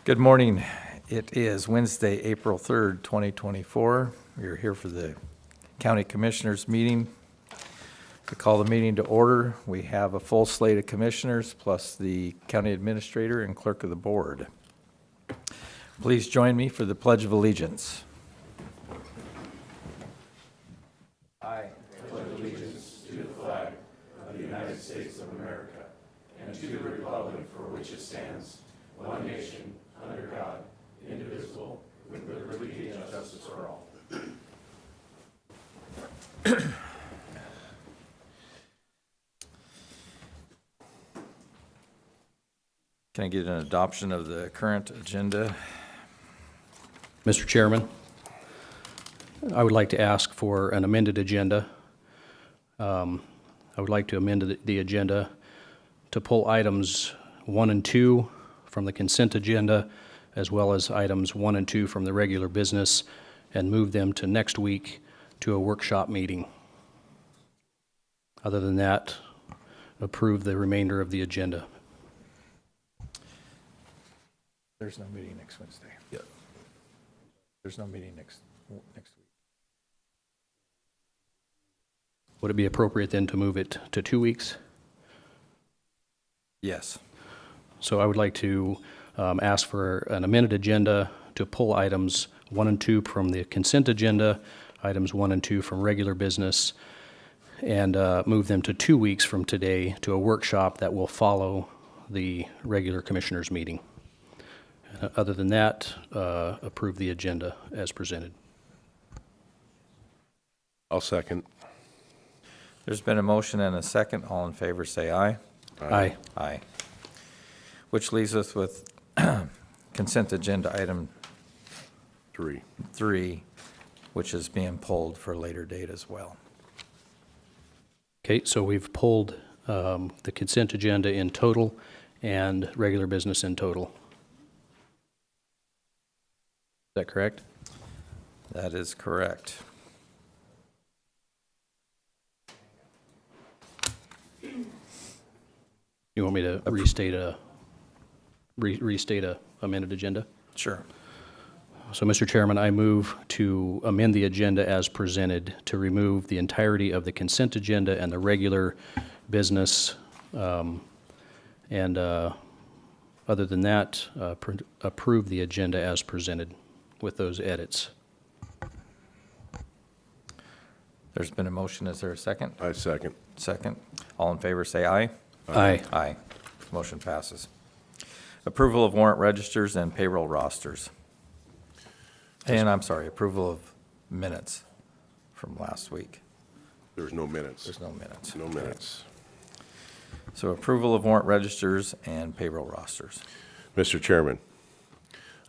Good morning. It is Wednesday, April 3rd, 2024. We are here for the County Commissioners meeting. To call the meeting to order, we have a full slate of commissioners plus the county administrator and clerk of the board. Please join me for the Pledge of Allegiance. I pledge allegiance to the flag of the United States of America and to the republic for which it stands, one nation, under God, indivisible, with liberty and justice for all. Can I get an adoption of the current agenda? Mr. Chairman, I would like to ask for an amended agenda. I would like to amend the agenda to pull items 1 and 2 from the consent agenda, as well as items 1 and 2 from the regular business, and move them to next week to a workshop meeting. Other than that, approve the remainder of the agenda. There's no meeting next Wednesday. Yep. There's no meeting next week. Would it be appropriate then to move it to 2 weeks? Yes. So I would like to ask for an amended agenda to pull items 1 and 2 from the consent agenda, items 1 and 2 from regular business, and move them to 2 weeks from today to a workshop that will follow the regular commissioners' meeting. Other than that, approve the agenda as presented. I'll second. There's been a motion and a second. All in favor, say aye. Aye. Aye. Which leaves us with consent agenda item 3, which is being pulled for a later date as well. Okay, so we've pulled the consent agenda in total and regular business in total. Is that correct? That is correct. You want me to restate a amended agenda? Sure. So, Mr. Chairman, I move to amend the agenda as presented to remove the entirety of the consent agenda and the regular business, and other than that, approve the agenda as presented with those edits. There's been a motion. Is there a second? I second. Second. All in favor, say aye. Aye. Aye. Motion passes. Approval of warrant registers and payroll rosters. And I'm sorry, approval of minutes from last week. There's no minutes. There's no minutes. No minutes. So approval of warrant registers and payroll rosters. Mr. Chairman,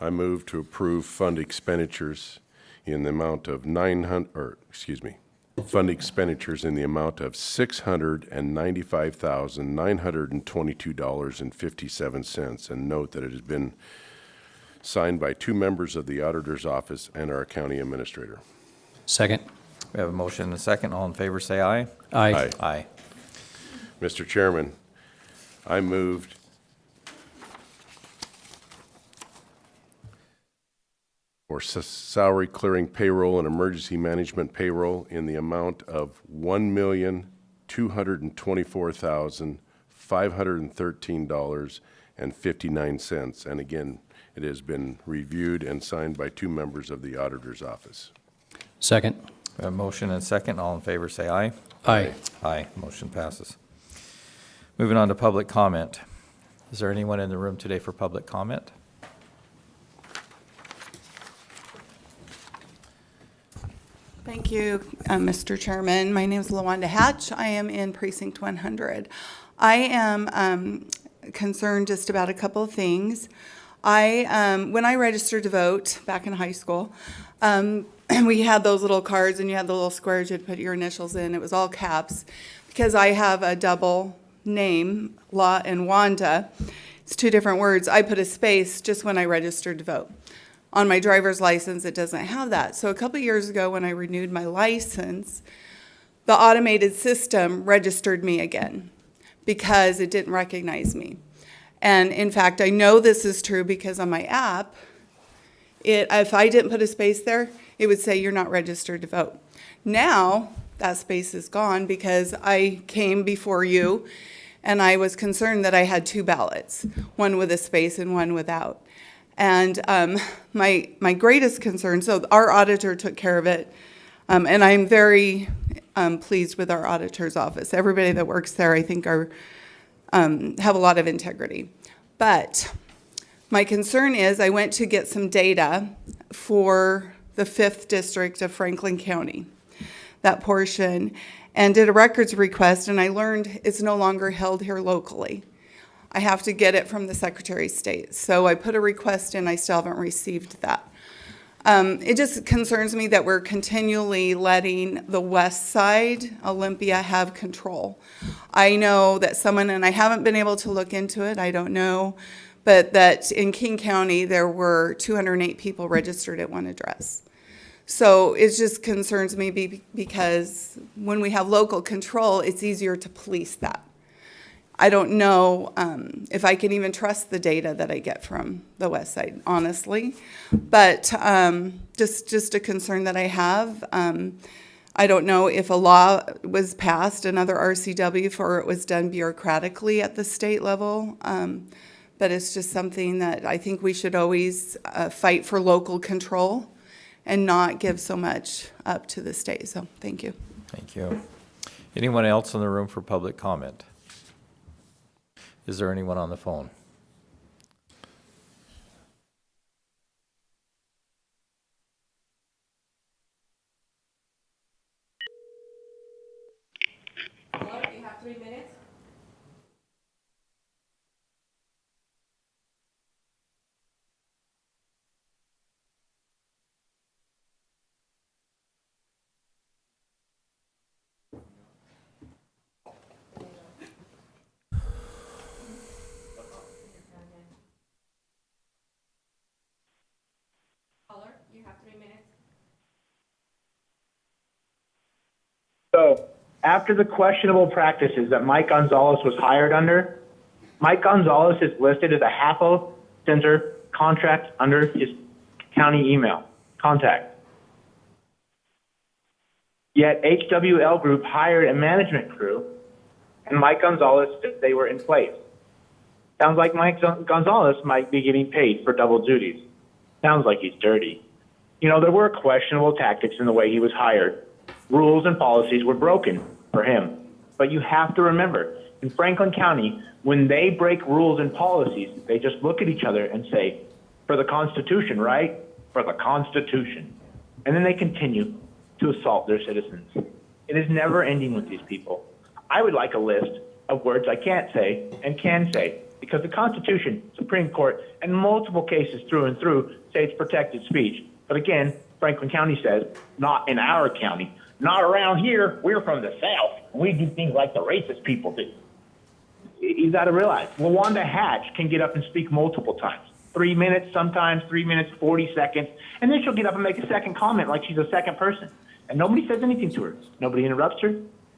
I move to approve fund expenditures in the amount of fund expenditures in the amount of $695,922.57, and note that it has been signed by 2 members of the auditor's office and our county administrator. Second. We have a motion and a second. All in favor, say aye. Aye. Aye. Mr. Chairman, I moved for salary clearing payroll and emergency management payroll in the amount of $1,224,513.59. And again, it has been reviewed and signed by 2 members of the auditor's office. Second. We have a motion and a second. All in favor, say aye. Aye. Aye. Motion passes. Moving on to public comment. Is there anyone in the room today for public comment? Thank you, Mr. Chairman. My name is LaWanda Hatch. I am in Precinct 100. I am concerned just about a couple of things. When I registered to vote back in high school, we had those little cards and you had the little squares you'd put your initials in. It was all caps. Because I have a double name, La and Wanda, it's 2 different words. I put a space just when I registered to vote. On my driver's license, it doesn't have that. So a couple of years ago when I renewed my license, the automated system registered me again because it didn't recognize me. And in fact, I know this is true because on my app, if I didn't put a space there, it would say you're not registered to vote. Now, that space is gone because I came before you and I was concerned that I had 2 ballots, one with a space and one without. And my greatest concern, so our auditor took care of it, and I'm very pleased with our auditor's office. Everybody that works there, I think, have a lot of integrity. But my concern is I went to get some data for the 5th district of Franklin County, that portion, and did a records request, and I learned it's no longer held here locally. I have to get it from the Secretary of State. So I put a request in, I still haven't received that. It just concerns me that we're continually letting the west side, Olympia, have control. I know that someone, and I haven't been able to look into it, I don't know, but that in King County, there were 208 people registered at one address. So it just concerns me because when we have local control, it's easier to police that. I don't know if I can even trust the data that I get from the west side, honestly. But just a concern that I have. I don't know if a law was passed, another RCW, or it was done bureaucratically at the state level. But it's just something that I think we should always fight for local control and not give so much up to the state. So thank you. Thank you. Anyone else in the room for public comment? Is there anyone on the phone? Hello, you have 3 minutes. Caller, you have 3 minutes. So, after the questionable practices that Mike Gonzalez was hired under, Mike Gonzalez is listed as a HAPO center contract under his county email contact. Yet HWL Group hired a management crew, and Mike Gonzalez said they were in place. Sounds like Mike Gonzalez might be getting paid for double duties. Sounds like he's dirty. You know, there were questionable tactics in the way he was hired. Rules and policies were broken for him. But you have to remember, in Franklin County, when they break rules and policies, they just look at each other and say, for the Constitution, right? For the Constitution. And then they continue to assault their citizens. It is never ending with these people. I would like a list of words I can't say and can say, because the Constitution, Supreme Court, and multiple cases through and through say it's protected speech. But again, Franklin County says, not in our county. Not around here. We're from the South. We do things like the racist people do. You got to realize, LaWanda Hatch can get up and speak multiple times. 3 minutes, sometimes 3 minutes, 40 seconds. And then she'll get up and make a second comment like she's a second person. And nobody says anything to her. Nobody interrupts her.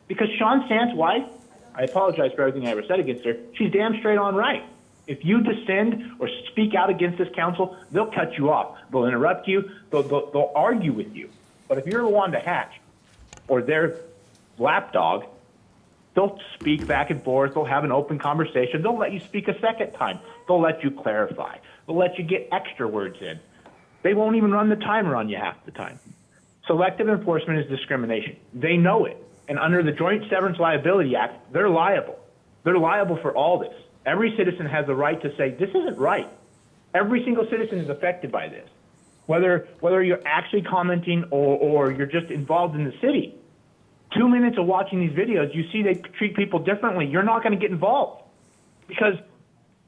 Because Sean Sant's wife, I apologize for everything I ever said against her, she's damn straight on right. If you dissent or speak out against this council, they'll cut you off. They'll interrupt you. They'll argue with you. But if you're LaWanda Hatch or their lapdog, they'll speak back and forth. They'll have an open conversation. They'll let you speak a second time. They'll let you clarify. They'll let you get extra words in. They won't even run the timer on you half the time. Selective enforcement is discrimination. They know it. And under the Joint Severance Liability Act, they're liable. They're liable for all this. Every citizen has the right to say, this isn't right. Every single citizen is affected by this. Whether you're actually commenting or you're just involved in the city. 2 minutes of watching these videos, you see they treat people differently. You're not going to get involved because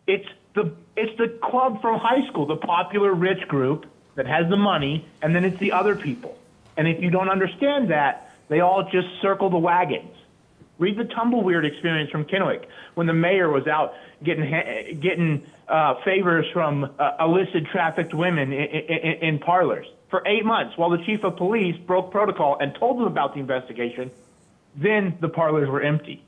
it's the club from high school, the popular rich group that has the money, and then it's the other people. And if you don't understand that, they all just circle the wagons. Read the Tumbleweird experience from Kennewick when the mayor was out getting favors from illicit trafficked women in parlors for 8 months while the chief of police broke protocol and told them about the investigation. Then the parlors were empty.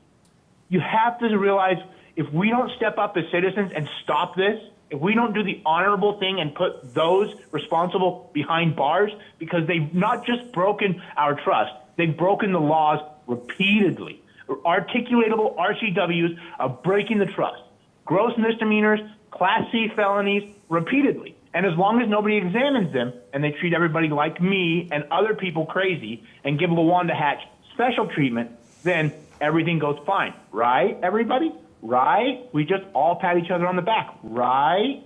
You have to realize if we don't step up as citizens and stop this, if we don't do the honorable thing and put those responsible behind bars, because they've not just broken our trust, they've broken the laws repeatedly. Articulatable RCWs of breaking the trust. Gross misdemeanors, Class C felonies, repeatedly. And as long as nobody examines them and they treat everybody like me and other people crazy and give LaWanda Hatch special treatment, then everything goes fine. Right, everybody? Right? We just all pat each other on the back. Right?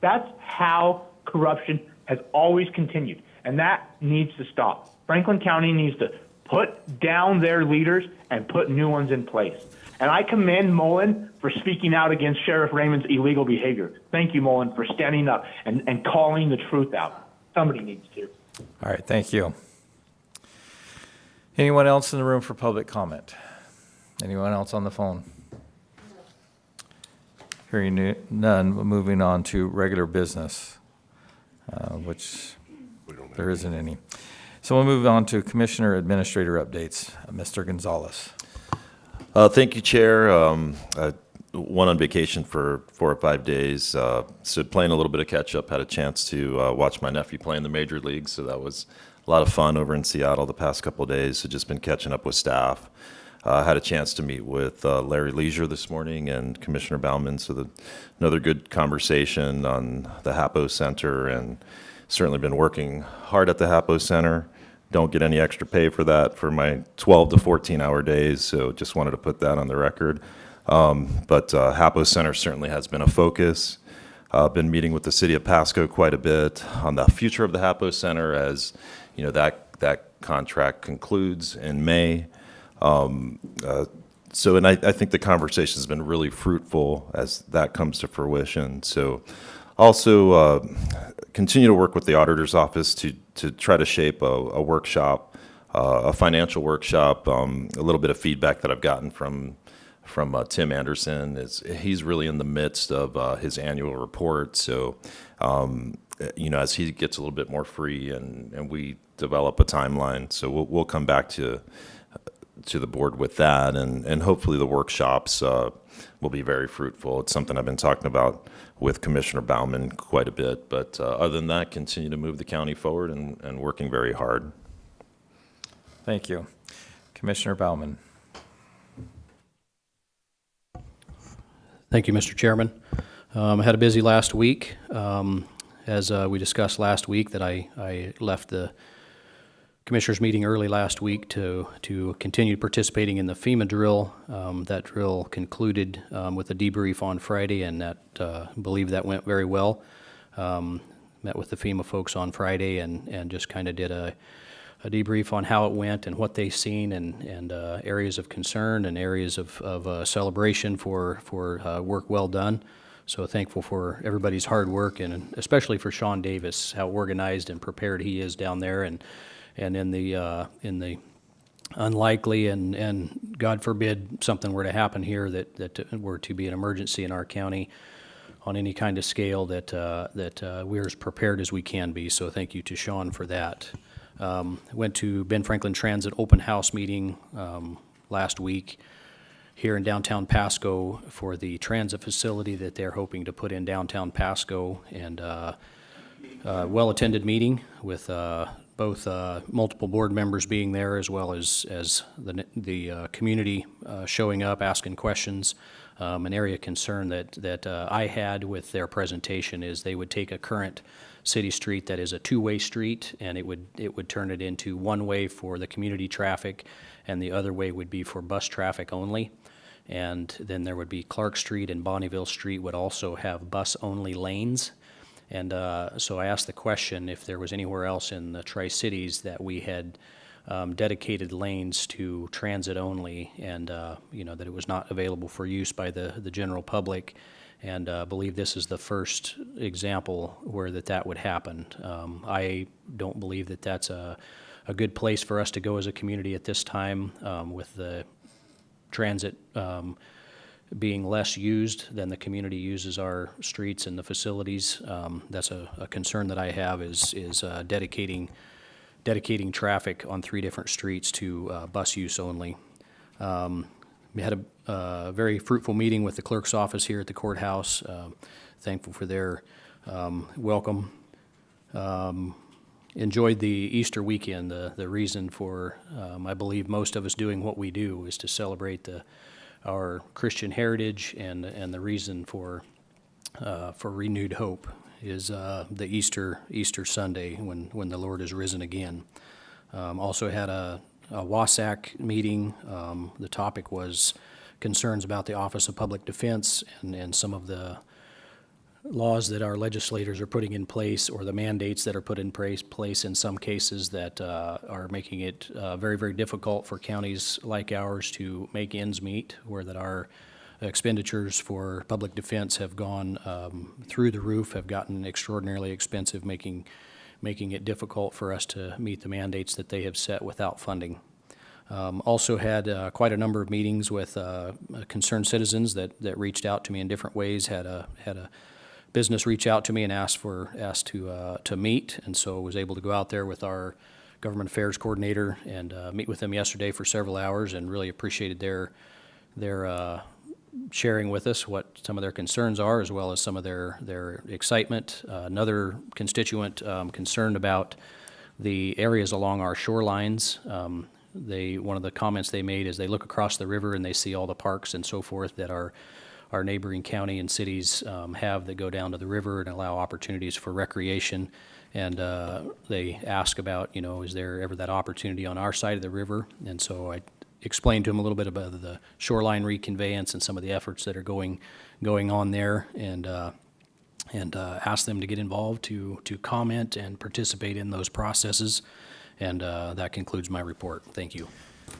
That's how corruption has always continued. And that needs to stop. Franklin County needs to put down their leaders and put new ones in place. And I commend Mullen for speaking out against Sheriff Raymond's illegal behavior. Thank you, Mullen, for standing up and calling the truth out. Somebody needs to. All right, thank you. Anyone else in the room for public comment? Anyone else on the phone? Hearing none, moving on to regular business, which there isn't any. So we'll move on to Commissioner Administrator updates. Mr. Gonzalez. Thank you, Chair. I went on vacation for 4 or 5 days, so playing a little bit of catch-up, had a chance to watch my nephew play in the major leagues, so that was a lot of fun over in Seattle the past couple of days, so just been catching up with staff. Had a chance to meet with Larry Leisure this morning and Commissioner Baumann, so another good conversation on the HAPO Center, and certainly been working hard at the HAPO Center. Don't get any extra pay for that for my 12 to 14-hour days, so just wanted to put that on the record. But HAPO Center certainly has been a focus. Been meeting with the City of Pasco quite a bit on the future of the HAPO Center, as you know, that contract concludes in May. So, and I think the conversation has been really fruitful as that comes to fruition. So also continue to work with the auditor's office to try to shape a workshop, a financial workshop. A little bit of feedback that I've gotten from Tim Anderson is he's really in the midst of his annual report. So, you know, as he gets a little bit more free and we develop a timeline, so we'll come back to the board with that, and hopefully the workshops will be very fruitful. It's something I've been talking about with Commissioner Baumann quite a bit, but other than that, continue to move the county forward and working very hard. Thank you. Commissioner Baumann. Thank you, Mr. Chairman. I had a busy last week. As we discussed last week, that I left the Commissioners meeting early last week to continue participating in the FEMA drill. That drill concluded with a debrief on Friday, and that believe that went very well. Met with the FEMA folks on Friday and just kind of did a debrief on how it went and what they've seen, and areas of concern and areas of celebration for work well done. So thankful for everybody's hard work, and especially for Sean Davis, how organized and prepared he is down there, and in the unlikely and God forbid something were to happen here that were to be an emergency in our county on any kind of scale, that we're as prepared as we can be. So thank you to Sean for that. Went to Ben Franklin Transit open house meeting last week here in downtown Pasco for the transit facility that they're hoping to put in downtown Pasco, and well-attended meeting with both multiple board members being there, as well as the community showing up, asking questions. An area of concern that I had with their presentation is they would take a current city street that is a two-way street, and it would turn it into one way for the community traffic, and the other way would be for bus traffic only. And then there would be Clark Street and Bonneville Street would also have bus-only lanes. And so I asked the question if there was anywhere else in the Tri-Cities that we had dedicated lanes to transit only, and you know, that it was not available for use by the general public, and believe this is the first example where that would happen. I don't believe that that's a good place for us to go as a community at this time, with the transit being less used than the community uses our streets and the facilities. That's a concern that I have, is dedicating traffic on 3 different streets to bus use only. We had a very fruitful meeting with the clerk's office here at the courthouse. Thankful for their welcome. Enjoyed the Easter weekend. The reason for, I believe, most of us doing what we do is to celebrate our Christian heritage, and the reason for renewed hope is the Easter Sunday when the Lord is risen again. Also had a WASAC meeting. The topic was concerns about the Office of Public Defense and some of the laws that our legislators are putting in place, or the mandates that are put in place in some cases that are making it very, very difficult for counties like ours to make ends meet, where that our expenditures for public defense have gone through the roof, have gotten extraordinarily expensive, making it difficult for us to meet the mandates that they have set without funding. Also had quite a number of meetings with concerned citizens that reached out to me in different ways. Had a business reach out to me and asked to meet, and so was able to go out there with our government affairs coordinator and meet with them yesterday for several hours, and really appreciated their sharing with us what some of their concerns are, as well as some of their excitement. Another constituent concerned about the areas along our shorelines. One of the comments they made is they look across the river and they see all the parks and so forth that our neighboring county and cities have that go down to the river and allow opportunities for recreation. And they ask about, is there ever that opportunity on our side of the river? And so I explained to them a little bit about the shoreline reconveyance and some of the efforts that are going on there, and asked them to get involved, to comment and participate in those processes. And that concludes my report. Thank you.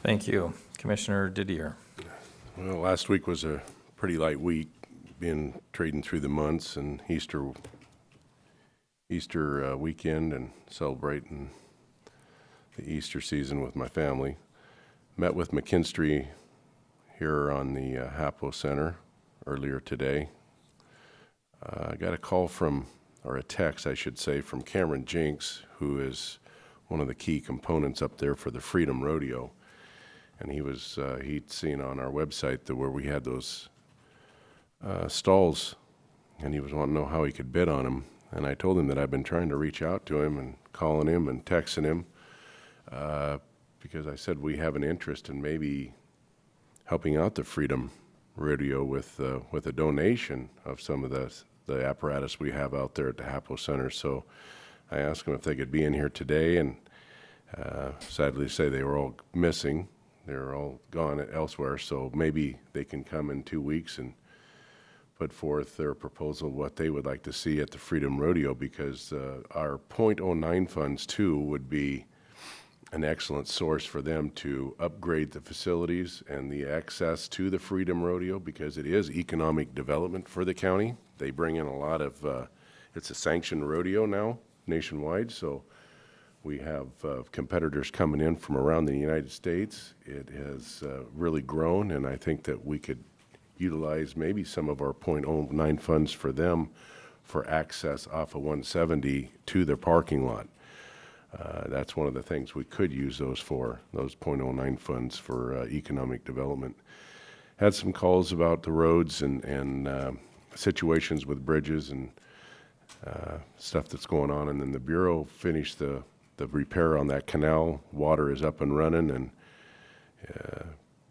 Thank you. Commissioner Didier. Well, last week was a pretty light week, trading through the months and Easter weekend and celebrating the Easter season with my family. Met with McKinstry here on the HAPO Center earlier today. I got a call or a text, I should say, from Cameron Jinks, who is one of the key components up there for the Freedom Rodeo. And he'd seen on our website where we had those stalls, and he was wanting to know how he could bid on them. And I told him that I've been trying to reach out to him and calling him and texting him, because I said we have an interest in maybe helping out the Freedom Rodeo with a donation of some of the apparatus we have out there at the HAPO Center. So I asked them if they could be in here today, and sadly to say they were all missing. They were all gone elsewhere, so maybe they can come in 2 weeks and put forth their proposal, what they would like to see at the Freedom Rodeo, because our .09 funds too would be an excellent source for them to upgrade the facilities and the access to the Freedom Rodeo, because it is economic development for the county. They bring in a lot of, it's a sanctioned rodeo now nationwide, so we have competitors coming in from around the United States. It has really grown, and I think that we could utilize maybe some of our .09 funds for them for access off of 170 to their parking lot. That's one of the things we could use those .09 funds for economic development. Had some calls about the roads and situations with bridges and stuff that's going on, and then the Bureau finished the repair on that canal. Water is up and running, and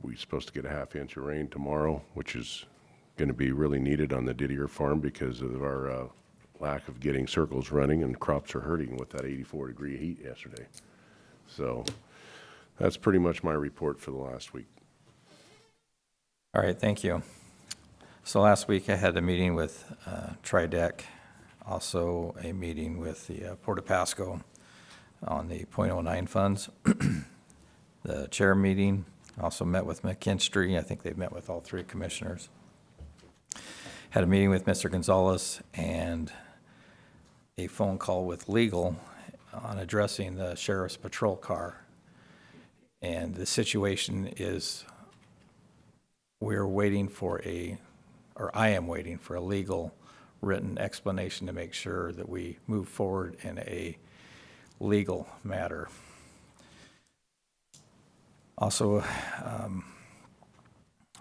we're supposed to get a half inch of rain tomorrow, which is going to be really needed on the Didier farm because of our lack of getting circles running, and crops are hurting with that 84-degree heat yesterday. So that's pretty much my report for the last week. All right, thank you. So last week I had a meeting with Tridec, also a meeting with the Port of Pasco on the .09 funds. The chair meeting, also met with McKinstry. I think they've met with all three commissioners. Had a meeting with Mr. Gonzalez and a phone call with legal on addressing the sheriff's patrol car. And the situation is I am waiting for a legal written explanation to make sure that we move forward in a legal matter. Also,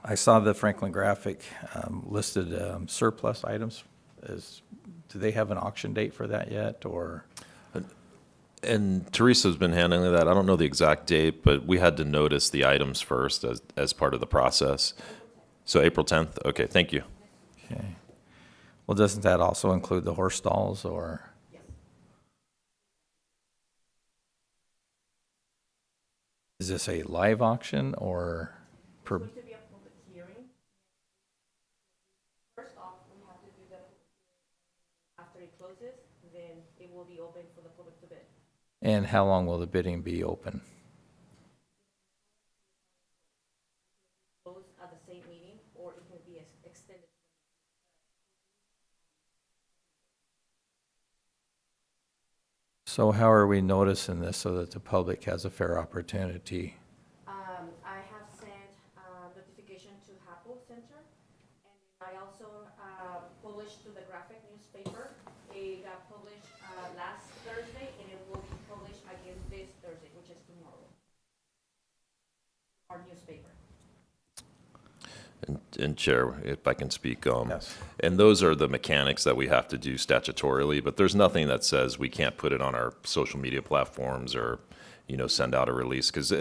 I saw the Franklin Graphic listed surplus items. Do they have an auction date for that yet, or? And Teresa's been handling that. I don't know the exact date, but we had to notice the items first as part of the process. So April 10th? Okay, thank you. Okay. Well, doesn't that also include the horse stalls, or? Is this a live auction or per? Going to be a public hearing. First off, we have to do the, after it closes, then it will be open for the public to bid. And how long will the bidding be open? Close at the same meeting, or it can be extended. So how are we noticing this so that the public has a fair opportunity? I have sent notification to Hapo Center, and I also published to the graphic newspaper. It got published last Thursday, and it will be published again this Thursday, which is tomorrow. Our newspaper. And Chair, if I can speak, Yes. and those are the mechanics that we have to do statutorily, but there's nothing that says we can't put it on our social media platforms or, send out a release, because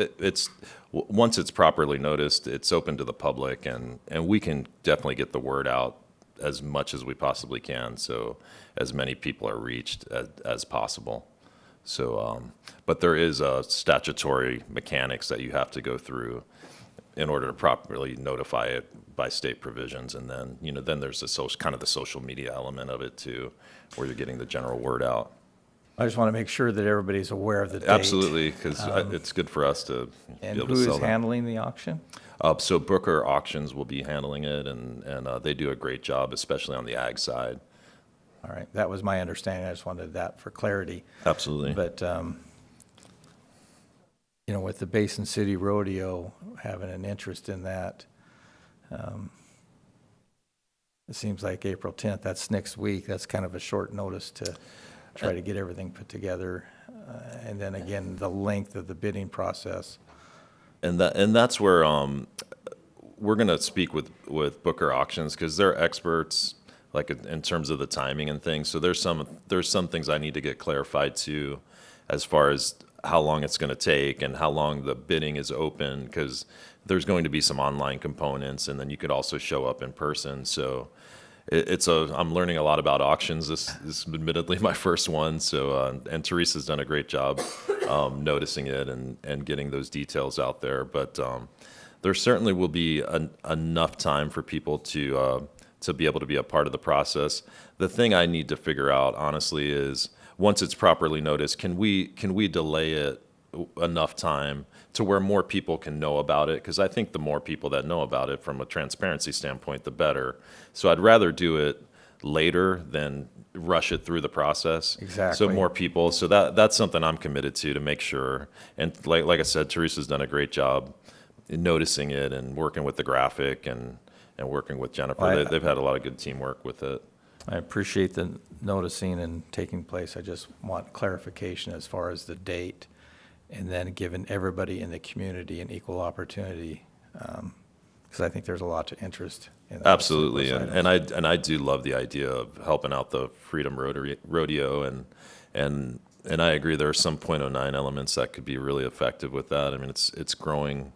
once it's properly noticed, it's open to the public, and we can definitely get the word out as much as we possibly can, so as many people are reached as possible. So, but there is a statutory mechanics that you have to go through in order to properly notify it by state provisions. And then, then there's the social media element of it too, where you're getting the general word out. I just want to make sure that everybody's aware of the date. Absolutely, because it's good for us to be And able who to is sell that. handling the auction? So Booker Auctions will be handling it, and they do a great job, especially on the ag side. All right, that was my understanding. I just wanted that for clarity. Absolutely. But, with the Basin City Rodeo having an interest in that, it seems like April 10th, that's next week. That's kind of a short notice to try to get everything put together. And then again, the length of the bidding process. And that's where we're going to speak with Booker Auctions, because they're experts, like in terms of the timing and things. So there's some things I need to get clarified too, as far as how long it's going to take and how long the bidding is open, because there's going to be some online components, and then you could also show up in person. So I'm learning a lot about auctions. This is admittedly my first one. So, and Teresa's done a great job noticing it and getting those details out there. But there certainly will be enough time for people to be able to be a part of the process. The thing I need to figure out, honestly, is once it's properly noticed, can we delay it enough time to where more people can know about it? Because I think the more people that know about it from a transparency standpoint, the better. So I'd rather do it later than rush it through the process. Exactly. So more people. So that's something I'm committed to make sure. And like I said, Teresa's done a great job in noticing it and working with the graphic and working with Jennifer. Well, They've had a lot of good teamwork with it. I appreciate the noticing and taking place. I just want clarification as far as the date, and then giving everybody in the community an equal opportunity, because I think there's a lot of interest in those Absolutely, items. and I do love the idea of helping out the Freedom Rodeo, and I agree there are some .09 elements that could be really effective with that. I mean, it's growing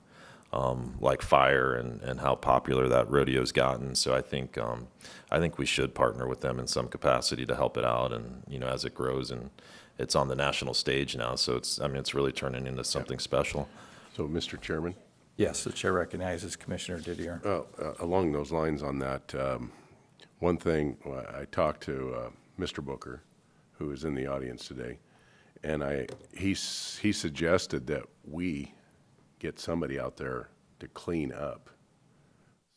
like fire, and how popular that rodeo's gotten. So I think we should partner with them in some capacity to help it out, and as it grows, and it's on the national stage now. So it's really turning into something special. So, Mr. Chairman, Yes, the chair recognizes Commissioner Didier. along those lines on that, one thing, I talked to Mr. Booker, who is in the audience today, and he suggested that we get somebody out there to clean up,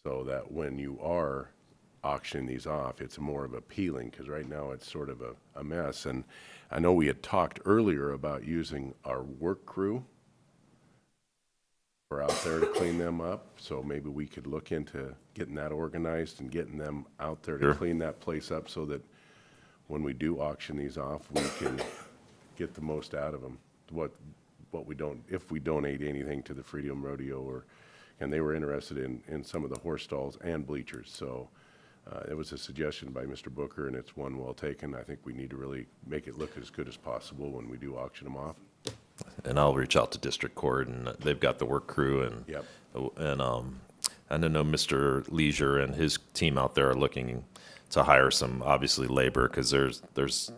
so that when you are auctioning these off, it's more of appealing, because right now it's sort of a mess. And I know we had talked earlier about using our work crew for out there to clean them up, so maybe we could look into getting that organized and getting them out there to Sure. clean that place up, so that when we do auction these off, we can get the most out of them. What we don't, if we donate anything to the Freedom Rodeo or and they were interested in some of the horse stalls and bleachers. So it was a suggestion by Mr. Booker, and it's one well taken. I think we need to really make it look as good as possible when we do auction them off. And I'll reach out to district court, and they've got the work crew, and Yep. and I know Mr. Leisure and his team out there are looking to hire some, obviously, labor, because there's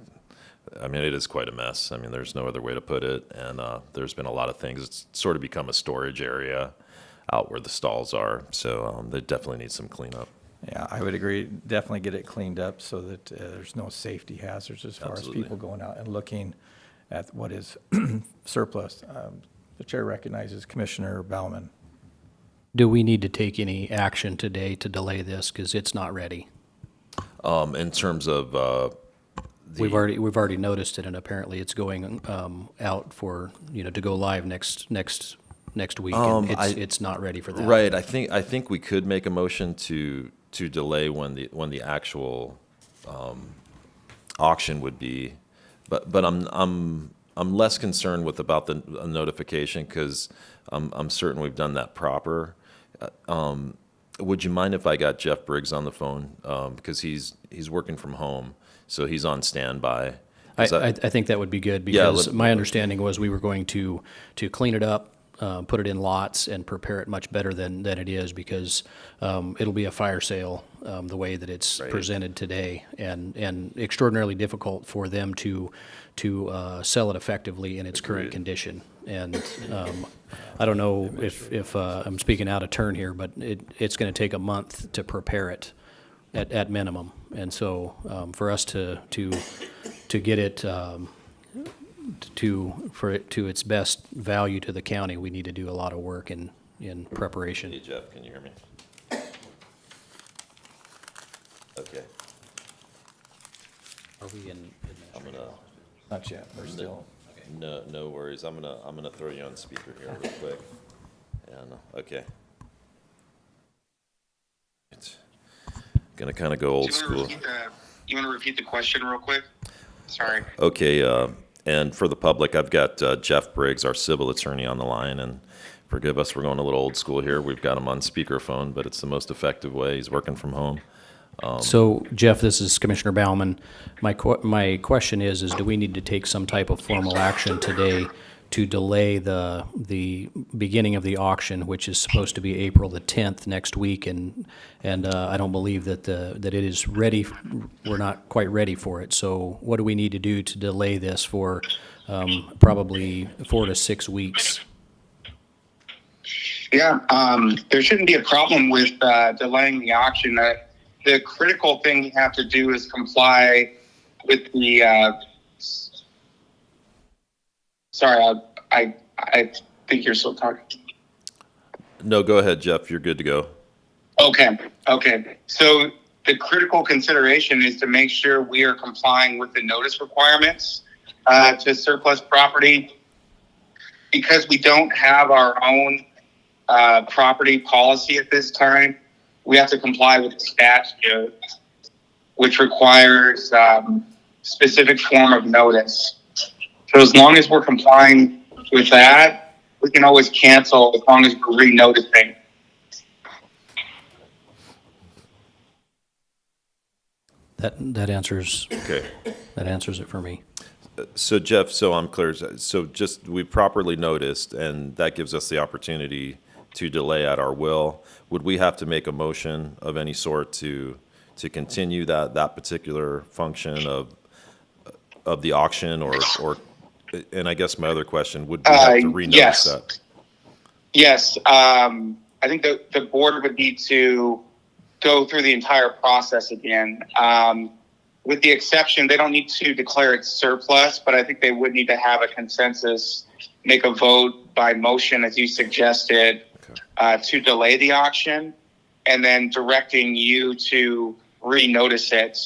I mean, it is quite a mess. I mean, there's no other way to put it, and there's been a lot of things. It's sort of become a storage area out where the stalls are, so they definitely need some cleanup. Yeah, I would agree. Definitely get it cleaned up so that there's no safety hazards as far Absolutely. as people going out and looking at what is surplus. The chair recognizes Commissioner Bauman. Do we need to take any action today to delay this, because it's not ready? In terms of We've already noticed it, and apparently it's going out for, to go live next week, and it's not ready for that. right, I think we could make a motion to delay when the actual auction would be, but I'm less concerned about the notification, because I'm certain we've done that proper. Would you mind if I got Jeff Briggs on the phone, because he's working from home, so he's on standby. I think that would be good, Yeah, because my understanding was we were going to clean it up, put it in lots, and prepare it much better than it is, because it'll be a fire sale the way that it's presented today, and extraordinarily difficult for them to sell it effectively in its current condition. And I don't know if I'm speaking out of turn here, but it's going to take a month to prepare it at minimum. And so for us to get it to its best value to the county, we need to do a lot of work in preparation. Hey, Jeff, can you hear me? Okay, Are we in? I'm gonna, Not yet, we're still. no worries, I'm gonna throw you on speaker here real quick. And, okay. It's gonna kind of go old school. You want to repeat the question real quick? Sorry. Okay, and for the public, I've got Jeff Briggs, our civil attorney, on the line, and forgive us, we're going a little old school here. We've got him on speakerphone, but it's the most effective way. He's working from home. So, Jeff, this is Commissioner Bauman. My question is do we need to take some type of formal action today to delay the beginning of the auction, which is supposed to be April the 10th next week, and I don't believe that it is ready. We're not quite ready for it. So, what do we need to do to delay this for probably 4 to 6 weeks? Yeah, there shouldn't be a problem with delaying the auction. The critical thing you have to do is comply with the. Sorry, I think you're still talking. No, go ahead, Jeff. You're good to go. Okay. So the critical consideration is to make sure we are complying with the notice requirements to surplus property. Because we don't have our own property policy at this time, we have to comply with the statute, which requires specific form of notice. So as long as we're complying with that, we can always cancel as long as we're re-noticing. That answers Okay. that answers it for me. So Jeff, so I'm clear, so just, we properly noticed, and that gives us the opportunity to delay at our will. Would we have to make a motion of any sort to continue that particular function of the auction, or, and I guess my other question, would we have to renotice yes. that? Yes, I think the board would need to go through the entire process again. With the exception, they don't need to declare it surplus, but I think they would need to have a consensus, make a vote by motion, as you suggested, to delay the auction, and then directing you to renotice it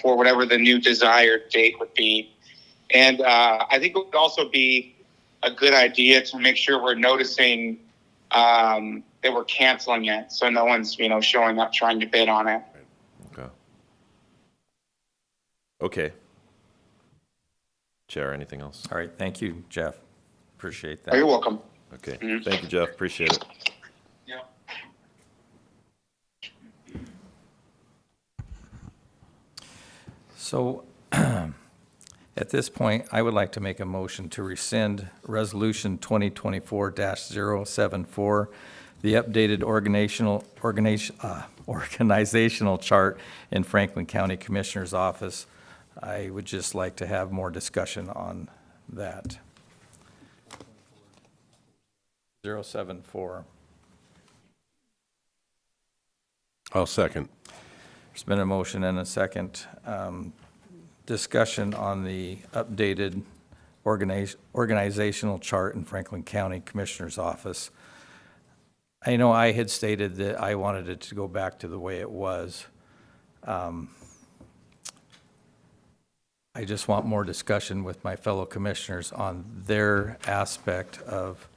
for whatever the new desired date would be. And I think it would also be a good idea to make sure we're noticing that we're canceling it, so no one's showing up trying to bid on it. Okay. Chair, anything else? All right, thank you, Jeff. Appreciate Oh, you're that. welcome. Okay, thank you, Jeff, appreciate it. Yeah. So at this point, I would like to make a motion to rescind Resolution 2024-074, the updated organizational chart in Franklin County Commissioner's Office. I would just like to have more discussion on that. 074. I'll second. There's been a motion and a second. Discussion on the updated organizational chart in Franklin County Commissioner's Office. I know I had stated that I wanted it to go back to the way it was. I just want more discussion with my fellow commissioners on their aspect of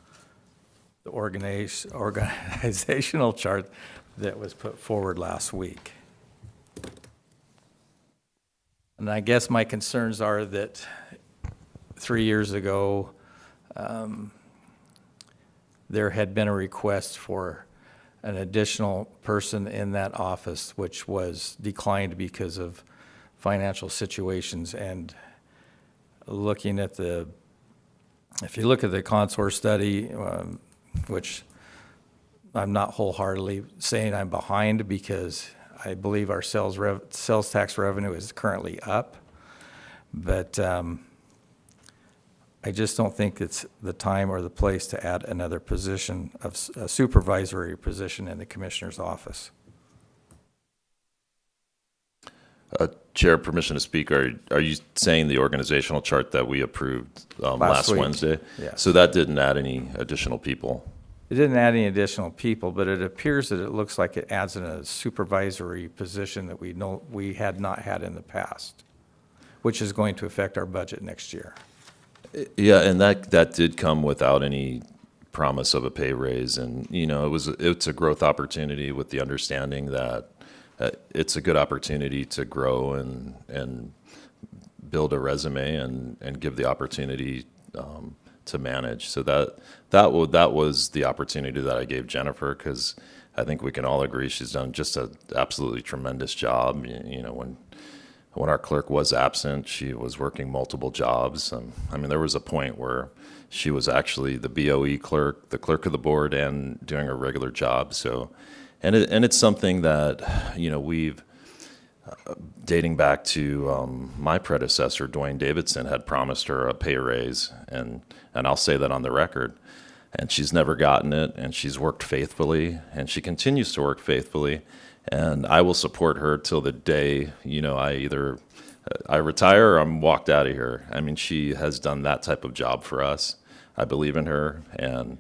the organizational chart that was put forward last week. And I guess my concerns are that 3 years ago, there had been a request for an additional person in that office, which was declined because of financial situations. And looking at if you look at the Consor study, which I'm not wholeheartedly saying I'm behind, because I believe our sales tax revenue is currently up, but I just don't think it's the time or the place to add another position, of a supervisory position in the commissioner's office. Chair, permission to speak. Are you saying the organizational chart that we approved last week. Wednesday? Yes. So that didn't add any additional people? It didn't add any additional people, but it appears that it looks like it adds in a supervisory position that we had not had in the past, which is going to affect our budget next year. Yeah, and that did come without any promise of a pay raise, and it's a growth opportunity with the understanding that it's a good opportunity to grow and build a resume and give the opportunity to manage. So that was the opportunity that I gave Jennifer, because I think we can all agree she's done just an absolutely tremendous job. When our clerk was absent, she was working multiple jobs. I mean, there was a point where she was actually the BOE clerk, the clerk of the board, and doing her regular job. So, and it's something that we've dating back to my predecessor, Dwayne Davidson, had promised her a pay raise, and I'll say that on the record. And she's never gotten it, and she's worked faithfully, and she continues to work faithfully. And I will support her till the day, I retire or I'm walked out of here. I mean, she has done that type of job for us. I believe in her, and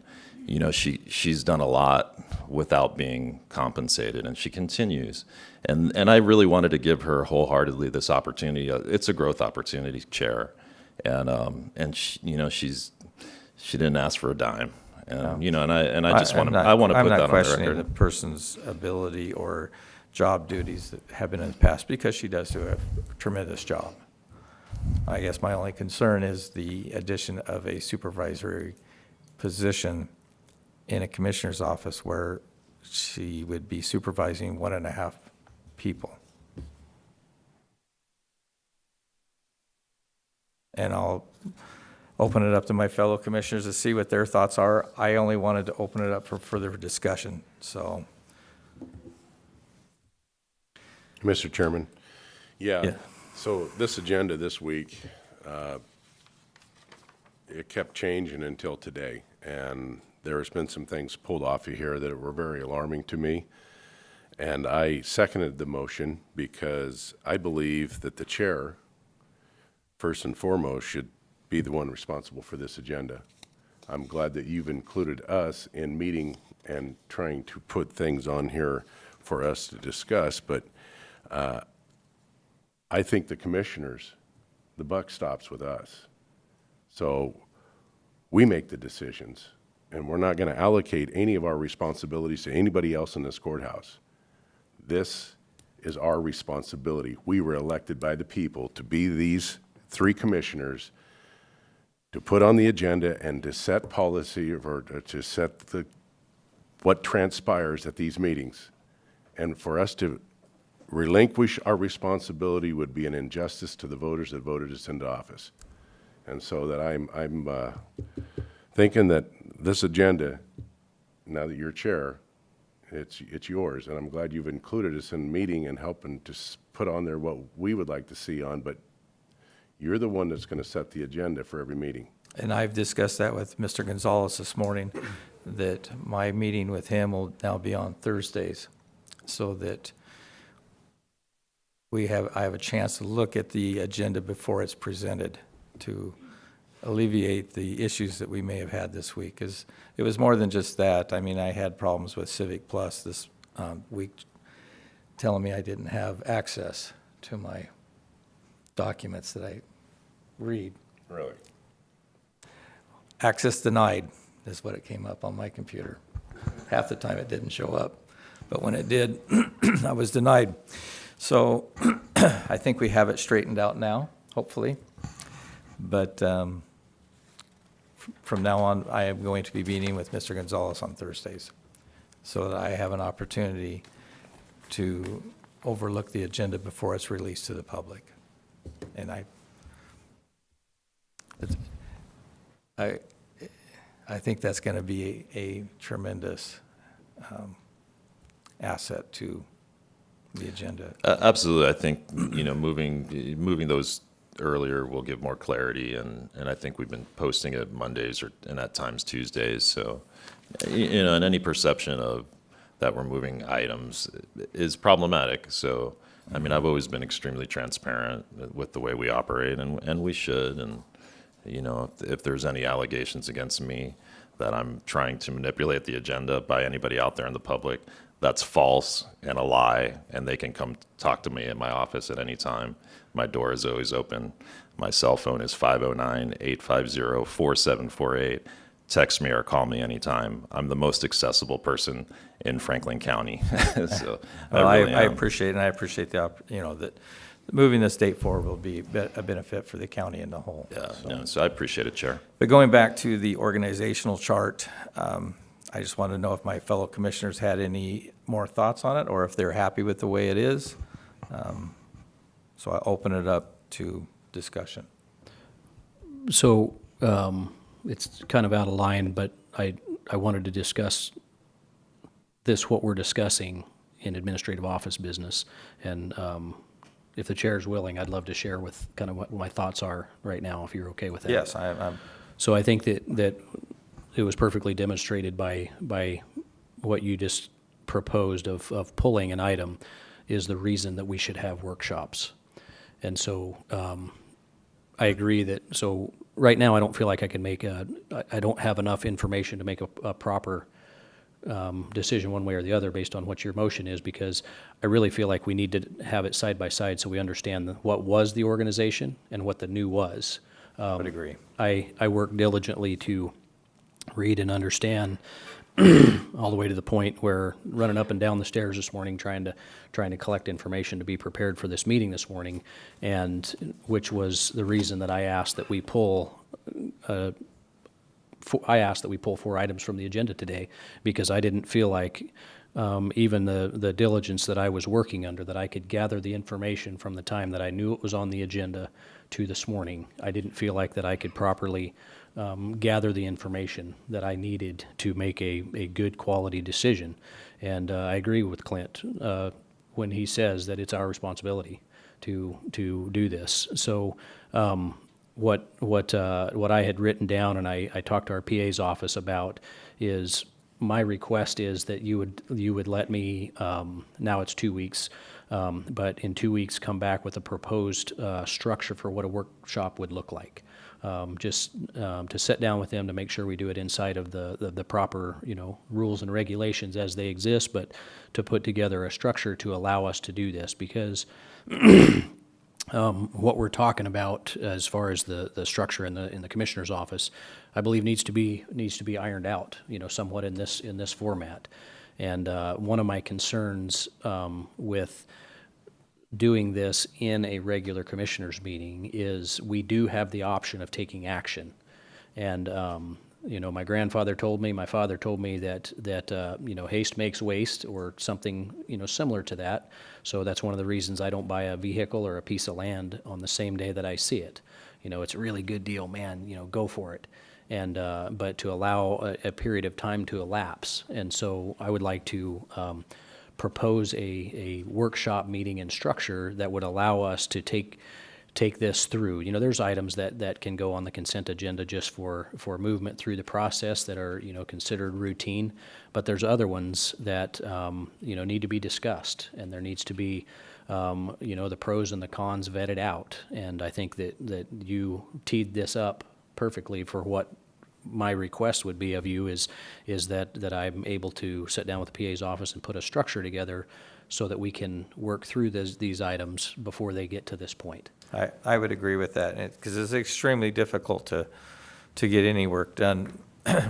she's done a lot without being compensated, and she continues. And I really wanted to give her wholeheartedly this opportunity. It's a growth opportunity, Chair, and she didn't ask for a dime. And, and I just want to put that on the record. I'm not questioning the person's ability or job duties that have been in the past, because she does do a tremendous job. I guess my only concern is the addition of a supervisory position in a commissioner's office where she would be supervising 1.5 people. And I'll open it up to my fellow commissioners to see what their thoughts are. I only wanted to open it up for further discussion, so. Mr. Chairman? Yeah. Yeah. So this agenda this week, it kept changing until today. And there's been some things pulled off of here that were very alarming to me. And I seconded the motion because I believe that the chair, first and foremost, should be the one responsible for this agenda. I'm glad that you've included us in meeting and trying to put things on here for us to discuss, but I think the commissioners, the buck stops with us. So we make the decisions, and we're not going to allocate any of our responsibilities to anybody else in this courthouse. This is our responsibility. We were elected by the people to be these 3 commissioners, to put on the agenda and to set policy, or to set what transpires at these meetings, and for us to relinquish our responsibility would be an injustice to the voters that voted us into office. And so that I'm thinking that this agenda, now that you're chair, it's yours, and I'm glad you've included us in the meeting and helping to put on there what we would like to see on, but you're the one that's going to set the agenda for every meeting. And I've discussed that with Mr. Gonzalez this morning, that my meeting with him will now be on Thursdays, so that I have a chance to look at the agenda before it's presented, to alleviate the issues that we may have had this week. Because it was more than just that. I mean, I had problems with Civic Plus this week, telling me I didn't have access to my documents that I read. Really? Access denied is what it came up on my computer. Half the time it didn't show up, but when it did, I was denied. So I think we have it straightened out now, hopefully. But from now on, I am going to be meeting with Mr. Gonzalez on Thursdays, so that I have an opportunity to overlook the agenda before it's released to the public. And I think that's going to be a tremendous asset to the agenda. Absolutely. I think, moving those earlier will give more clarity, and I think we've been posting it Mondays and at times Tuesdays. So, and any perception of that we're moving items is problematic. So, I mean, I've always been extremely transparent with the way we operate, and we should. And, if there's any allegations against me that I'm trying to manipulate the agenda by anybody out there in the public, that's false and a lie, and they can come talk to me at my office at any time. My door is always open. My cell phone is 509-850-4748. Text me or call me anytime. I'm the most accessible person in Franklin County. So Well, I really I am. appreciate, and I appreciate that moving the state forward will be a benefit for the county in the whole. Yeah, no, so I appreciate it, Chair. But going back to the organizational chart, I just wanted to know if my fellow commissioners had any more thoughts on it, or if they're happy with the way it is. So I open it up to discussion. So it's kind of out of line, but I wanted to discuss what we're discussing in administrative office business. And if the chair is willing, I'd love to share with kind of what my thoughts are right now, if you're okay with that. Yes, I'm. So I think that it was perfectly demonstrated by what you just proposed of pulling an item is the reason that we should have workshops. And so I agree that, so right now I don't feel like I can I don't have enough information to make a proper decision one way or the other based on what your motion is, because I really feel like we need to have it side by side so we understand what was the organization and what the new was. I would agree. I work diligently to read and understand all the way to the point where running up and down the stairs this morning trying to collect information to be prepared for this meeting this morning, and which was the reason that I asked that we pull 4 items from the agenda today, because I didn't feel like even the diligence that I was working under, that I could gather the information from the time that I knew it was on the agenda to this morning. I didn't feel like that I could properly gather the information that I needed to make a good quality decision. And I agree with Clint when he says that it's our responsibility to do this. So what I had written down, and I talked to our PA's office about, is my request is that you would let me, now it's 2 weeks, but in 2 weeks come back with a proposed structure for what a workshop would look like. Just to sit down with them to make sure we do it inside of the proper, rules and regulations as they exist, but to put together a structure to allow us to do this, because what we're talking about as far as the structure in the commissioner's office, I believe needs to be ironed out, somewhat in this format. And one of my concerns with doing this in a regular commissioners meeting is we do have the option of taking action. And You know, my grandfather told me, my father told me that you know, haste makes waste, or something, you know, similar to that. So that's one of the reasons I don't buy a vehicle or a piece of land on the same day that I see it. You know, it's a really good deal, man, you know, go for it. And, but to allow a period of time to elapse. And so I would like to propose a workshop meeting and structure that would allow us to take this through. You know, there's items that can go on the consent agenda just for movement through the process that are, you know, considered routine, but there's other ones that, you know, need to be discussed, and there needs to be, you know, the pros and the cons vetted out. And I think that you teed this up perfectly for what my request would be of you is that I'm able to sit down with the PA's office and put a structure together so that we can work through these items before they get to this point. I would agree with that, because it's extremely difficult to get any work done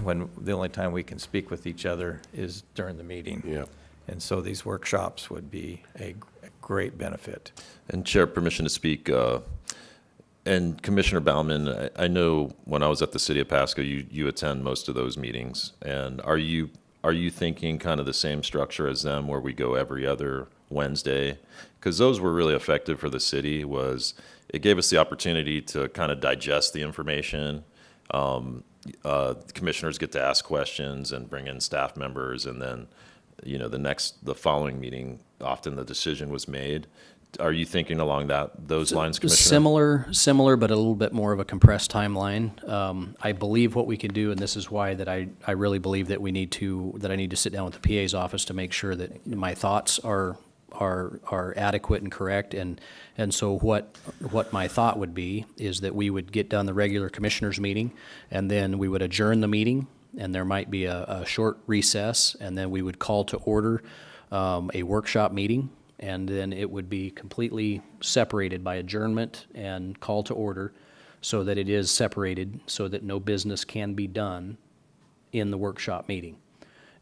when the only time we can speak with each other is during the meeting. Yeah. And so these workshops would be a great benefit. And Chair, permission to speak. And Commissioner Baumann, I know when I was at the City of Pasco, you attend most of those meetings. And are you thinking kind of the same structure as them, where we go every other Wednesday? Because those were really effective for the city. Was it gave us the opportunity to kind of digest the information. Commissioners get to ask questions and bring in staff members, and then, you know, the following meeting, often the decision was made. Are you thinking along those lines, Commissioner? Similar, but a little bit more of a compressed timeline. I believe what we can do, and this is why that I really believe that I need to sit down with the PA's office to make sure that my thoughts are adequate and correct. And so what my thought would be is that we would get done the regular commissioners meeting, and then we would adjourn the meeting, and there might be a short recess, and then we would call to order a workshop meeting. And then it would be completely separated by adjournment and call to order, so that it is separated, so that no business can be done in the workshop meeting.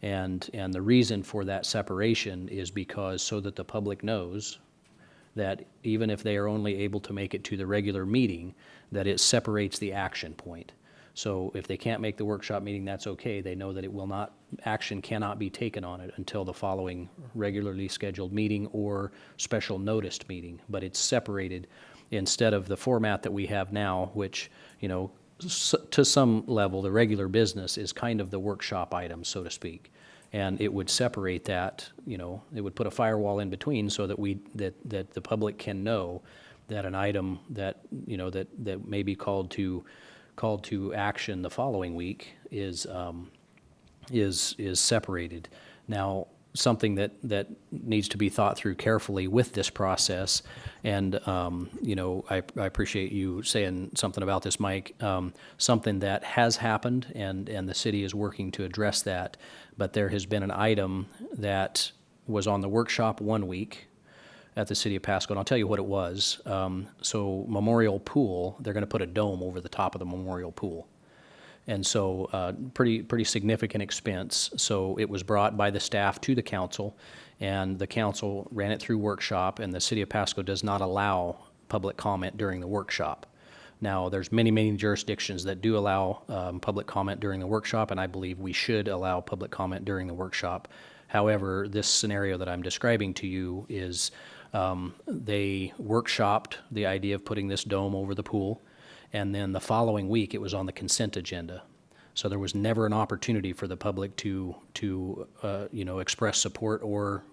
And the reason for that separation is because so that the public knows that even if they are only able to make it to the regular meeting, that it separates the action point. So if they can't make the workshop meeting, that's okay. They know that action cannot be taken on it until the following regularly scheduled meeting or special noticed meeting. But it's separated instead of the format that we have now, which, you know, to some level, the regular business is kind of the workshop item, so to speak. And it would separate that, you know, it would put a firewall in between so that that the public can know that an item that, you know, that may be called to action the following week is separated. Now, something that needs to be thought through carefully with this process, and you know, I appreciate you saying something about this, Mike. Something that has happened, and the city is working to address that. But there has been an item that was on the workshop one week at the City of Pasco, and I'll tell you what it was. So Memorial Pool, they're going to put a dome over the top of the Memorial Pool. And so pretty significant expense. So it was brought by the staff to the council, and the council ran it through workshop, and the City of Pasco does not allow public comment during the workshop. Now, there's many jurisdictions that do allow public comment during the workshop, and I believe we should allow public comment during the workshop. However, this scenario that I'm describing to you is they workshopped the idea of putting this dome over the pool, and then the following week it was on the consent agenda. So there was never an opportunity for the public to you know, express support or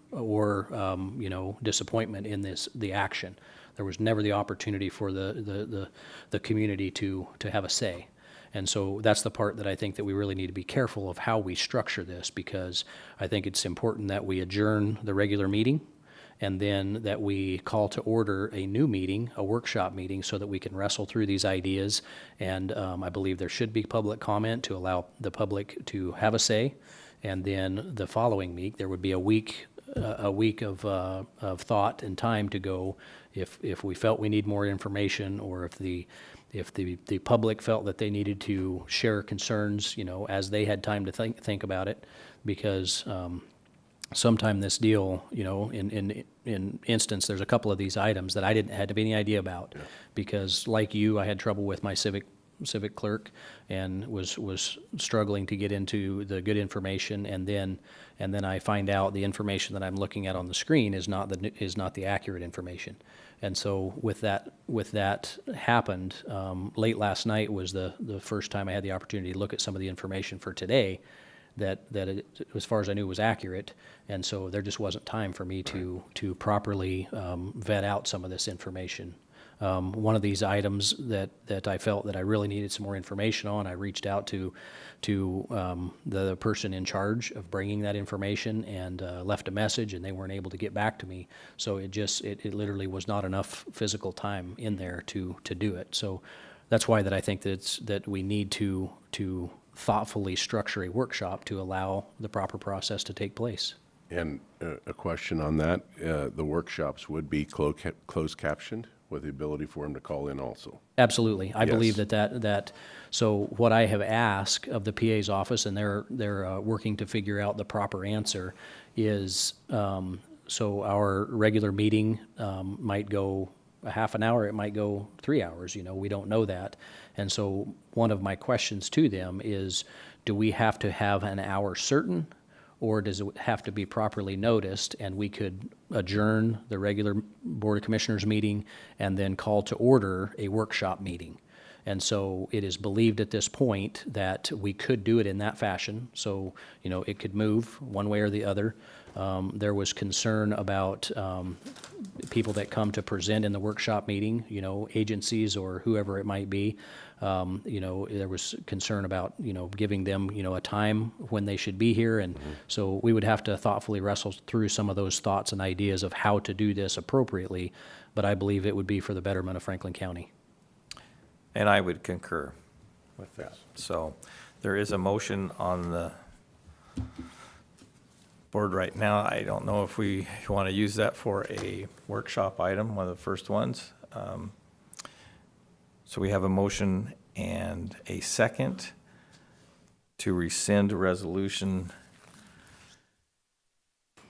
you know, disappointment in the action. There was never the opportunity for the community to have a say. And so that's the part that I think that we really need to be careful of how we structure this, because I think it's important that we adjourn the regular meeting, and then that we call to order a new meeting, a workshop meeting, so that we can wrestle through these ideas. And I believe there should be public comment to allow the public to have a say. And then the following week, there would be a week of thought and time to go if we felt we need more information, or if the public felt that they needed to share concerns, you know, as they had time to think about it. Because sometime this deal, you know, in instance, there's a couple of these items that I didn't have any idea about, because like you, I had trouble with my civic civic clerk and was struggling to get into the good information, and then I find out the information that I'm looking at on the screen is not the accurate information. And so with that happened, late last night was the first time I had the opportunity to look at some of the information for today that it, as far as I knew, was accurate. And so there just wasn't time for me to properly vet out some of this information. One of these items that I felt that I really needed some more information on, I reached out to the person in charge of bringing that information and left a message, and they weren't able to get back to me. So it literally was not enough physical time in there to do it. So that's why that I think that we need to thoughtfully structure a workshop to allow the proper process to take place. And a question on that, the workshops would be closed captioned with the ability for him to call in also. Absolutely. I believe Yes. that, so what I have asked of the PA's office, and they're working to figure out the proper answer, is, so our regular meeting might go a half an hour, it might go 3 hours, we don't know that. And so one of my questions to them is, do we have to have an hour certain, or does it have to be properly noticed, and we could adjourn the regular Board of Commissioners meeting and then call to order a workshop meeting? And so it is believed at this point that we could do it in that fashion. So, it could move one way or the other. There was concern about people that come to present in the workshop meeting, agencies or whoever it might be. There was concern about, giving them, a time when they should be here. And so we would have to thoughtfully wrestle through some of those thoughts and ideas of how to do this appropriately. But I believe it would be for the betterment of Franklin County. And I would concur with that. So there is a motion on the board right now. I don't know if we want to use that for a workshop item, one of the first ones. So we have a motion and a second to rescind resolution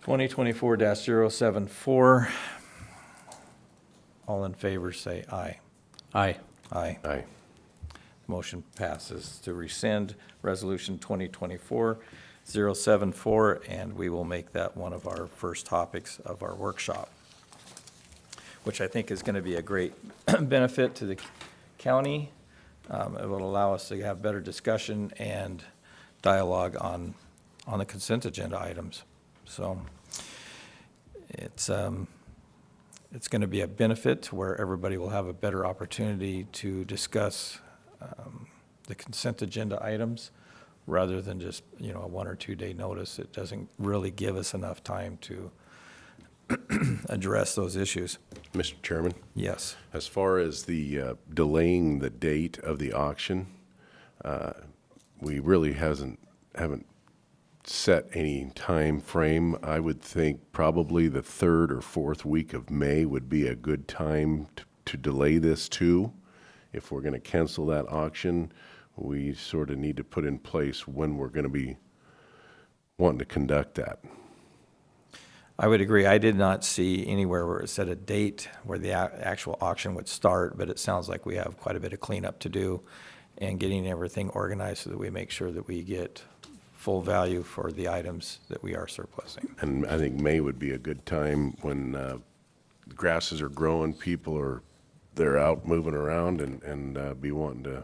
2024-074. All in favor, say aye. Aye. Aye. Aye. Motion passes to rescind Resolution 2024-074, and we will make that one of our first topics of our workshop, which I think is going to be a great benefit to the county. It will allow us to have better discussion and dialogue on the consent agenda items. So it's going to be a benefit to where everybody will have a better opportunity to discuss the consent agenda items rather than just, a 1 or 2 day notice. It doesn't really give us enough time to address those issues. Mr. Chairman, Yes. as far as the delaying the date of the auction, we really haven't set any time frame. I would think probably the 3rd or 4th week of May would be a good time to delay this to. If we're going to cancel that auction, we sort of need to put in place when we're going to be wanting to conduct that. I would agree. I did not see anywhere where it said a date where the actual auction would start, but it sounds like we have quite a bit of cleanup to do and getting everything organized so that we make sure that we get full value for the items that we are surplusing. And I think May would be a good time when the grasses are growing, they're out moving around and be wanting to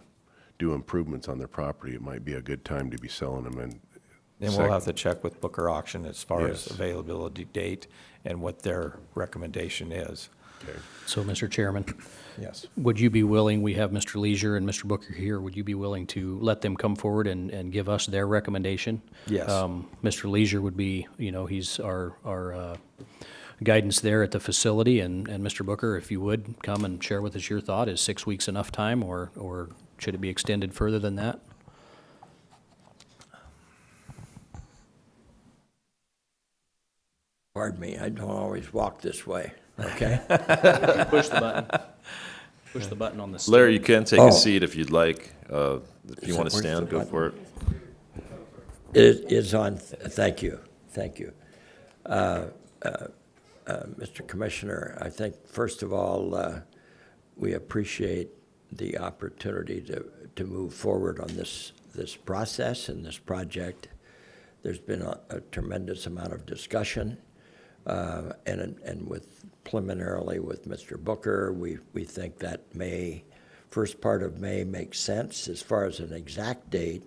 do improvements on their property. It might be a good time to be selling them. And Then we'll have to check with Booker Auction as far as Yes. availability date and what their recommendation is. Okay. So, Mr. Chairman, Yes. would you be willing, we have Mr. Leisure and Mr. Booker here, would you be willing to let them come forward and give us their recommendation? Yes. Mr. Leisure would be, he's our guidance there at the facility, and Mr. Booker, if you would, come and share with us your thought. Is 6 weeks enough time, or should it be extended further than that? Pardon me, I don't always walk this way, okay? Push the button. Push the button on the stick. Larry, you can take Oh. a seat if you'd like. If you want to Where's stand, the go button? for it. It is on, thank you. Mr. Commissioner, I think, first of all, we appreciate the opportunity to to move forward on this process and this project. There's been a tremendous amount of discussion, and with preliminarily with Mr. Booker, we think that first part of May makes sense. As far as an exact date,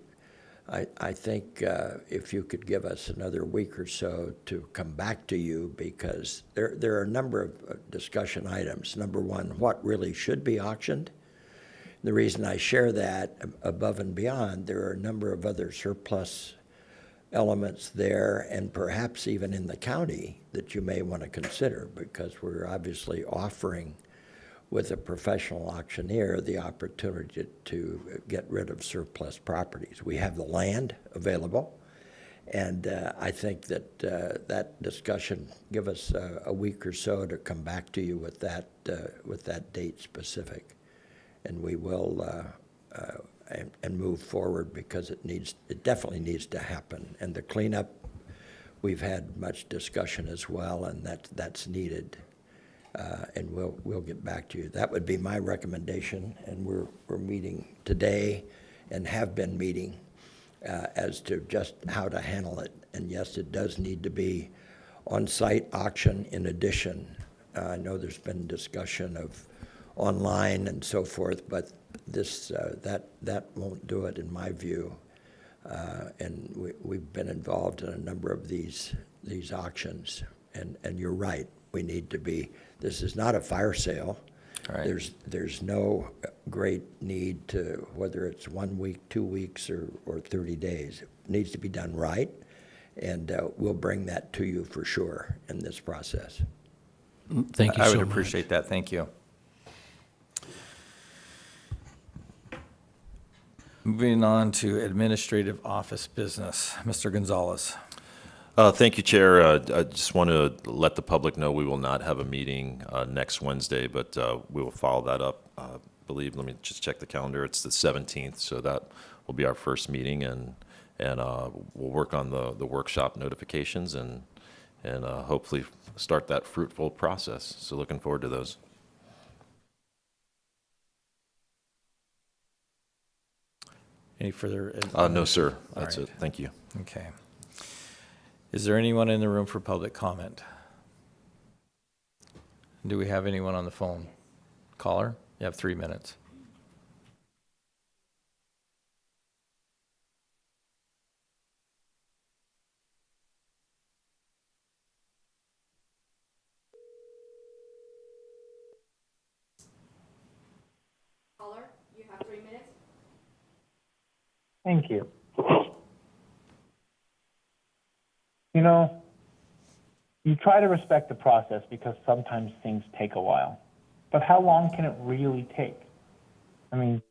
I think if you could give us another week or so to come back to you, because there are a number of discussion items. Number one, what really should be auctioned? The reason I share that above and beyond, there are a number of other surplus elements there, and perhaps even in the county, that you may want to consider, because we're obviously offering, with a professional auctioneer, the opportunity to get rid of surplus properties. We have the land available, and I think that that discussion, give us a week or so to come back to you with that date specific, and we will and move forward, because it definitely needs to happen. And the cleanup, we've had much discussion as well, and that's needed. And we'll get back to you. That would be my recommendation, and we're meeting today and have been meeting as to just how to handle it. And yes, it does need to be on-site auction in addition. I know there's been discussion of online and so forth, but that won't do it in my view. And we've been involved in a number of these auctions, and you're right. We need to be. This is not a fire sale. Right. There's no great need to, whether it's 1 week, 2 weeks, or 30 days. It needs to be done right, and we'll bring that to you for sure in this process. Thank you I so much. would appreciate that. Thank you. Moving on to administrative office business. Mr. Gonzalez. Thank you, Chair. I just want to let the public know we will not have a meeting next Wednesday, but we will follow that up. Let me just check the calendar. It's the 17th, so that will be our first meeting, and we'll work on the workshop notifications and hopefully start that fruitful process. So looking forward to those. Any further? No, sir. All That's right. it. Thank you. Okay. Is there anyone in the room for public comment? Do we have anyone on the phone? Caller, you have 3 minutes. Caller, you have 3 minutes. Thank you. You know, you try to respect the process because sometimes things take a while. But how long can it really take? I mean,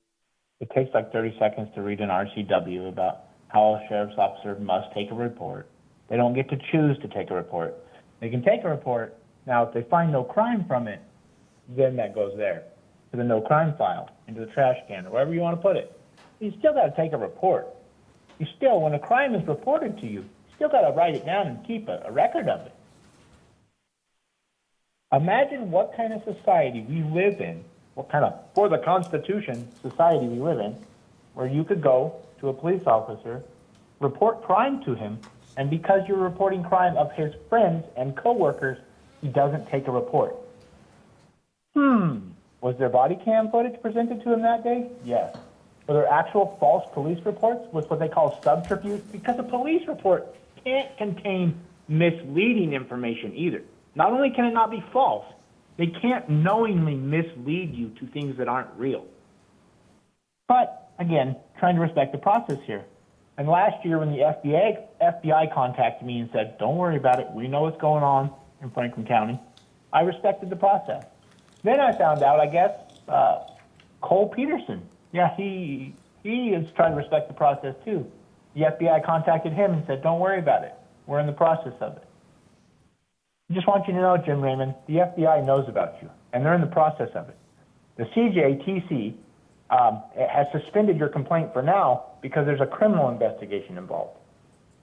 it takes like 30 seconds to read an RCW about how a sheriff's officer must take a report. They don't get to choose to take a report. They can take a report. Now, if they find no crime from it, then that goes there, to the no crime file, into the trash can, or wherever you want to put it. You still got to take a report. You still, when a crime is reported to you, you still got to write it down and keep a record of it. Imagine what kind of society we live in, what kind of, for the Constitution, society we live in, where you could go to a police officer, report crime to him, and because you're reporting crime of his friends and coworkers, he doesn't take a report. Was there body cam footage presented to him that day? Yes. Were there actual false police reports with what they call subterfuge? Because a police report can't contain misleading information either. Not only can it not be false, they can't knowingly mislead you to things that aren't real. But, again, trying to respect the process here. And last year when the FBI contacted me and said, don't worry about it, we know what's going on in Franklin County, I respected the process. Then I found out, I guess, Cole Peterson, yeah, he is trying to respect the process too. The FBI contacted him and said, don't worry about it. We're in the process of it. I just want you to know, Jim Raymond, the FBI knows about you, and they're in the process of it. The CJTC has suspended your complaint for now because there's a criminal investigation involved.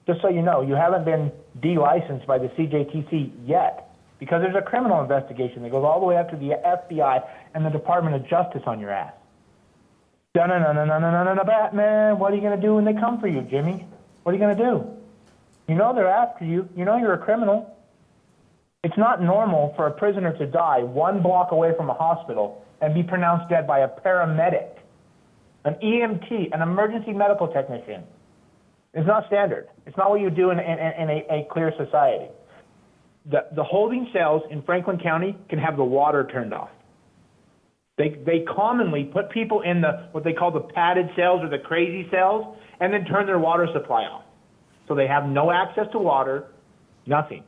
Just so you know, you haven't been de-licensed by the CJTC yet because there's a criminal investigation that goes all the way up to the FBI and the Department of Justice on your ass. Dun-dun-dun-dun-dun-dun-dun, Batman, what are you going to do when they come for you, Jimmy? What are you going to do? You know they're after you. You know you're a criminal. It's not normal for a prisoner to die 1 block away from a hospital and be pronounced dead by a paramedic, an EMT, an emergency medical technician. It's not standard. It's not what you do in a clear society. The holding cells in Franklin County can have the water turned off. They commonly put people in what they call the padded cells or the crazy cells and then turn their water supply off. So they have no access to water, nothing.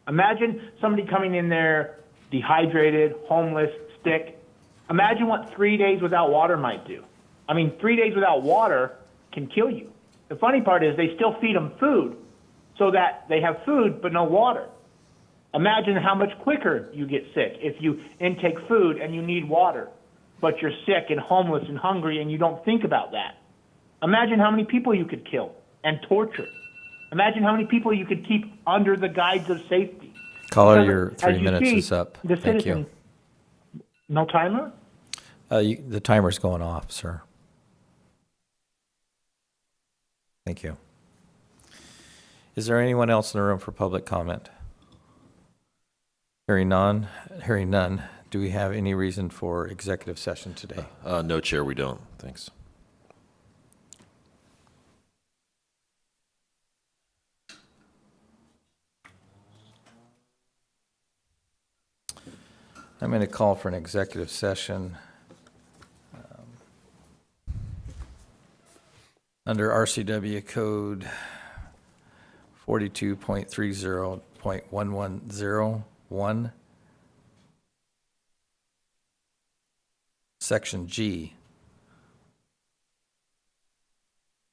Imagine somebody coming in there dehydrated, homeless, sick. Imagine what 3 days without water might do. I mean, 3 days without water can kill you. The funny part is they still feed them food so that they have food but no water. Imagine how much quicker you get sick if you intake food and you need water, but you're sick and homeless and hungry and you don't think about that. Imagine how many people you could kill and torture. Imagine how many people you could keep under the guise of safety. Caller, Because, your as 3 you minutes see, is up. the Thank you. citizen- No timer? The timer's going off, sir. Thank you. Is there anyone else in the room for public comment? Hearing none, do we have any reason for executive session today? No, Chair, we don't. Thanks. I'm going to call for an executive session under RCW Code 42.30.1101, Section G.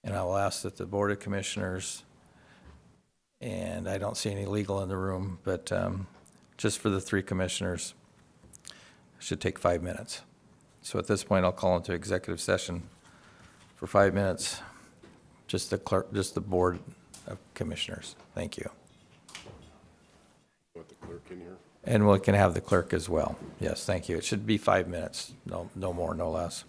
And I will ask that the Board of Commissioners, and I don't see any legal in the room, but just for the 3 commissioners, should take 5 minutes. So at this point, I'll call into executive session for 5 minutes. Just the clerk, just the Board of Commissioners. Thank you. Want the clerk in here? And we can have the clerk as well. Yes, thank you. It should be 5 minutes, no more, no less.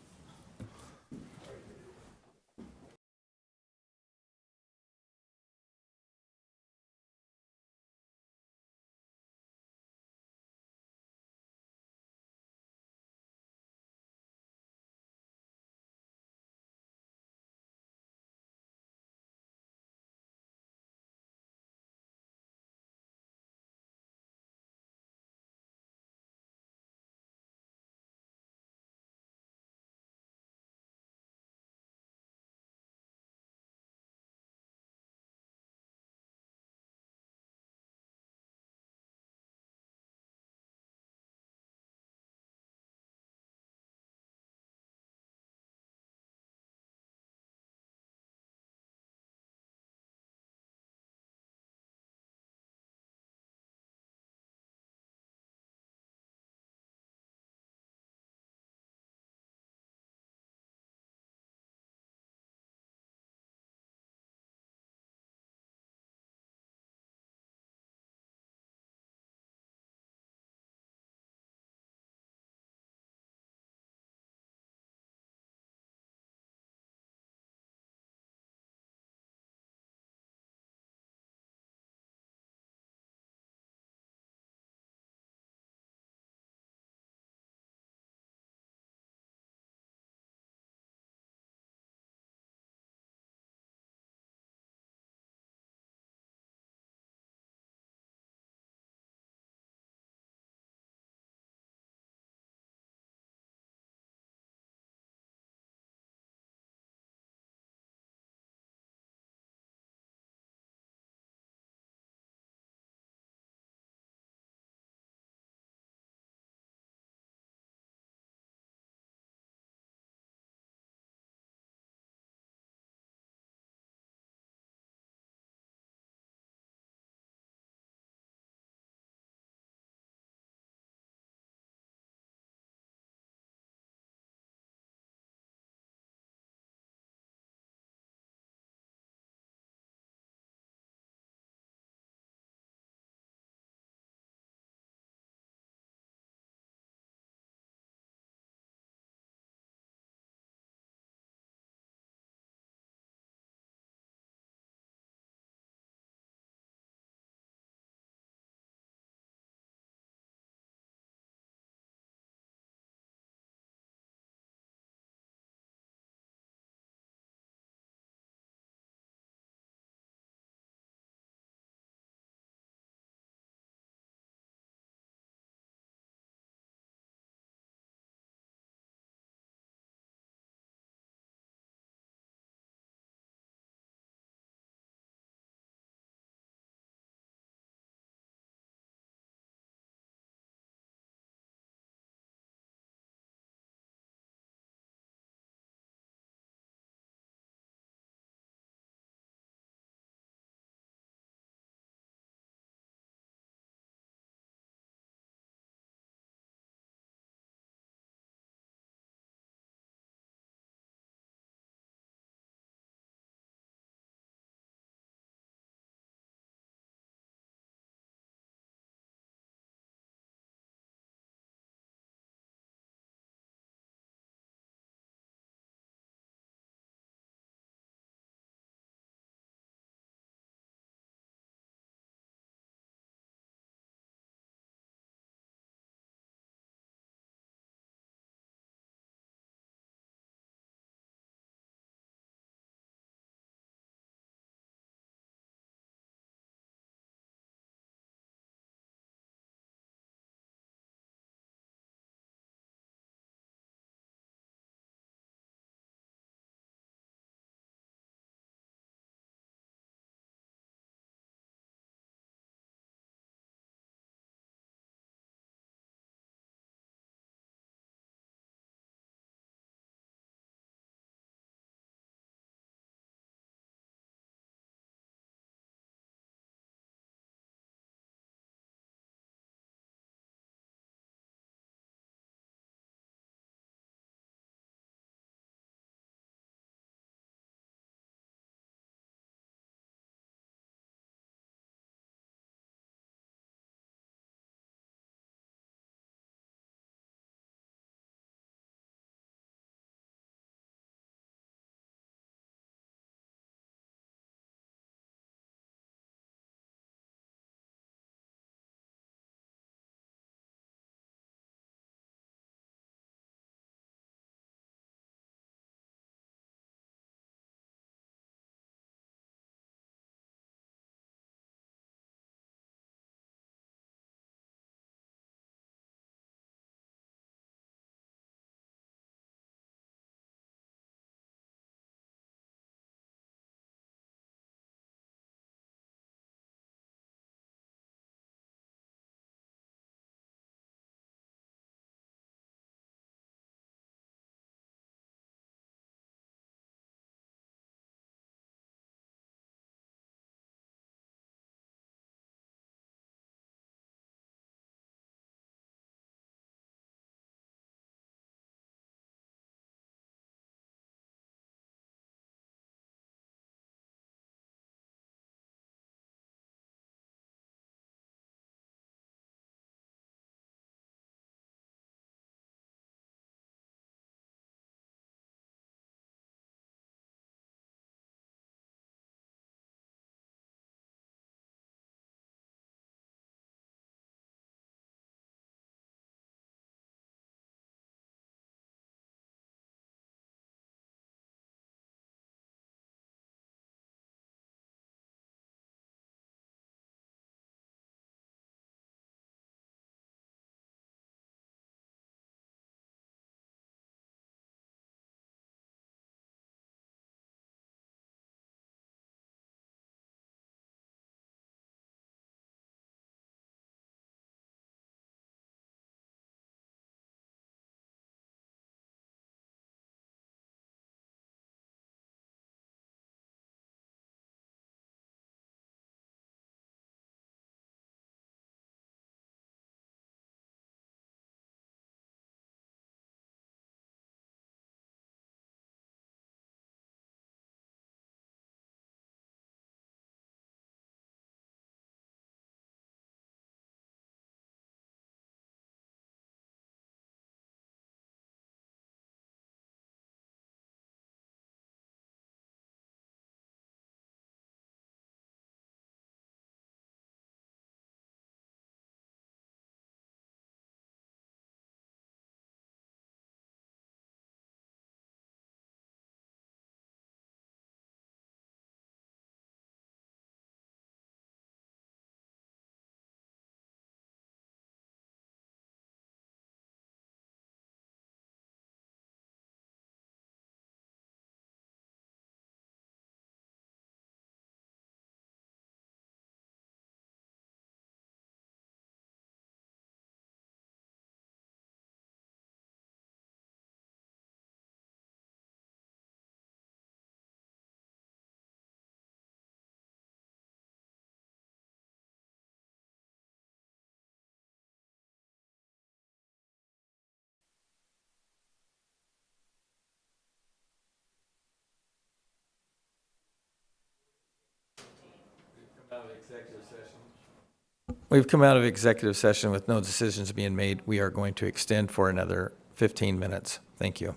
We've come out of executive session with no decisions being made. We are going to extend for another 15 minutes. Thank you.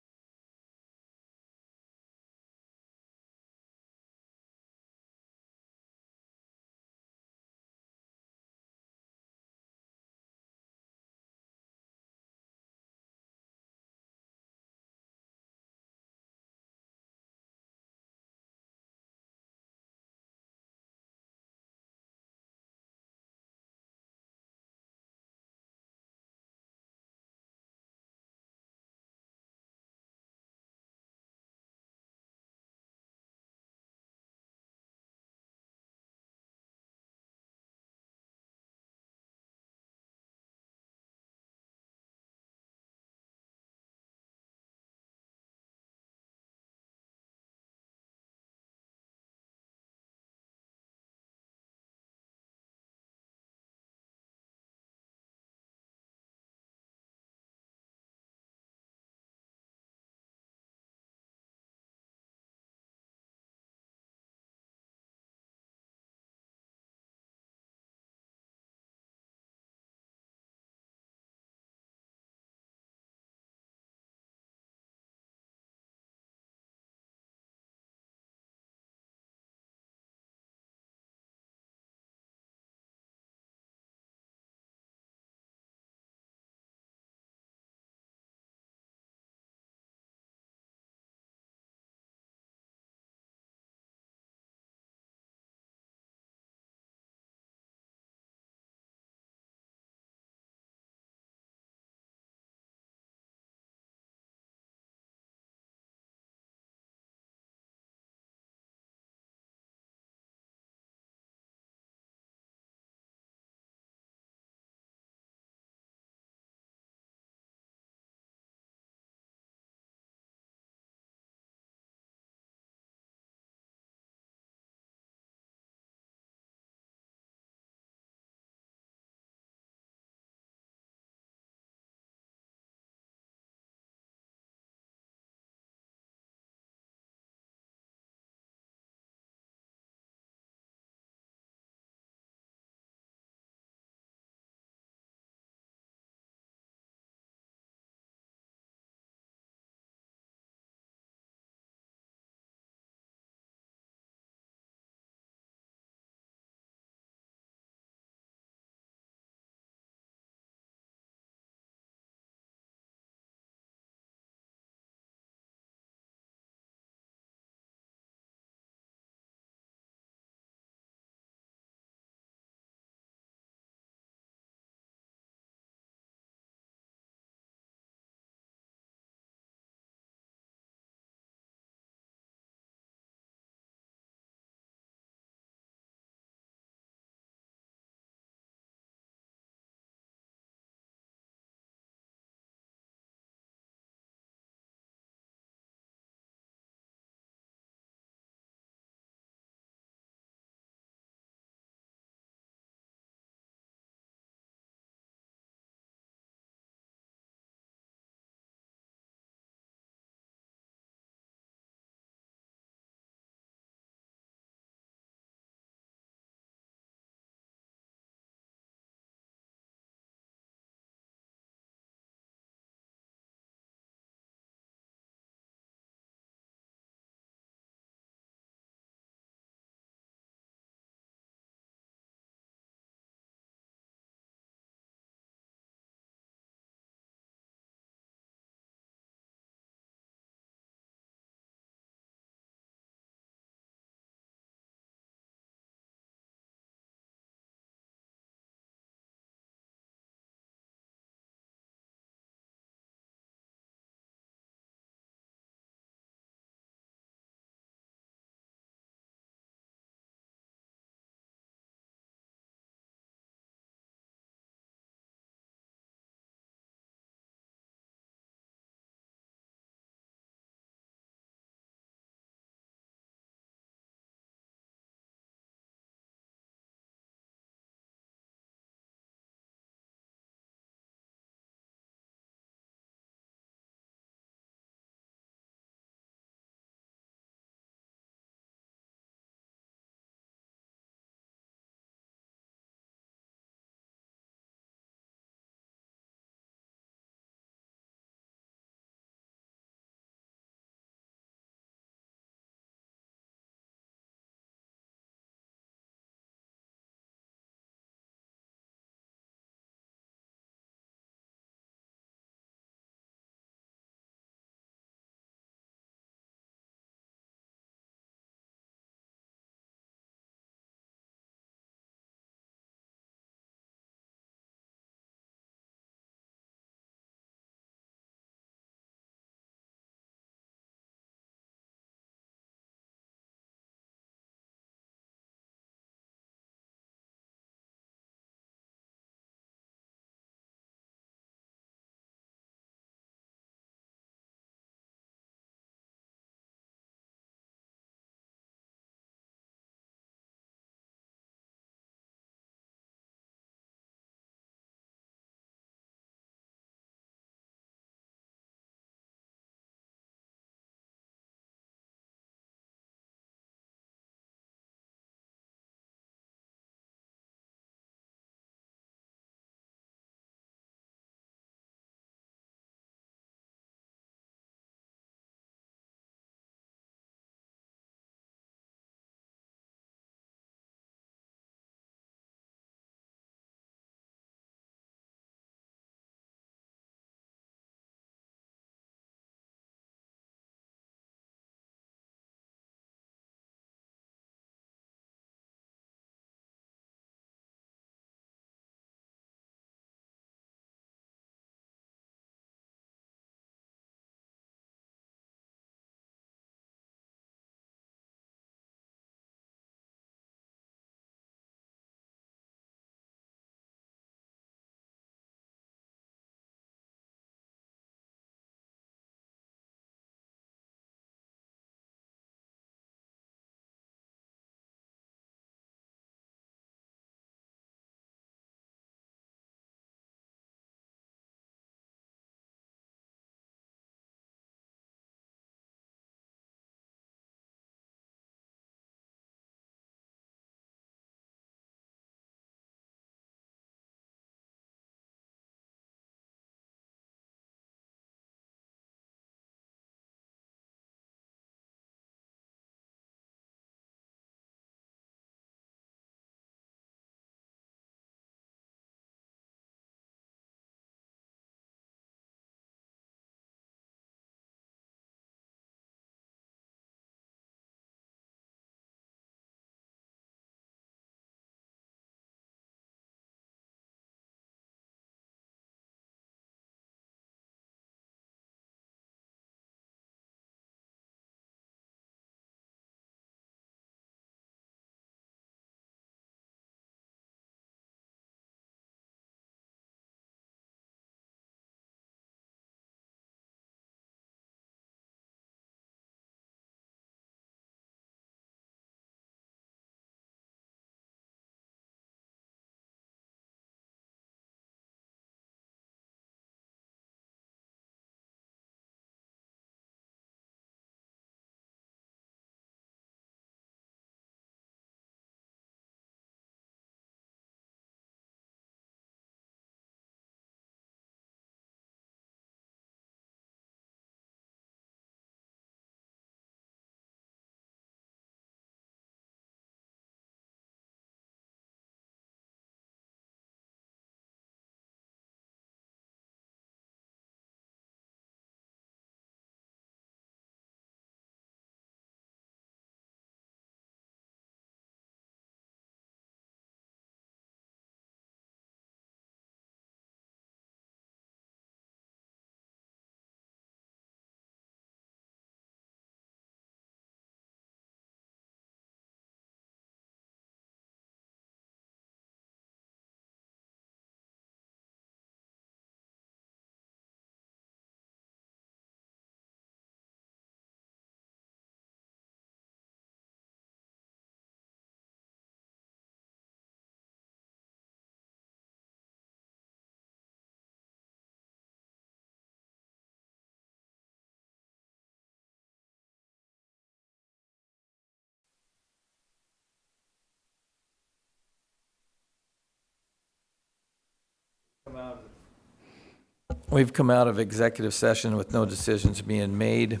We've come out of executive session with no decisions being made.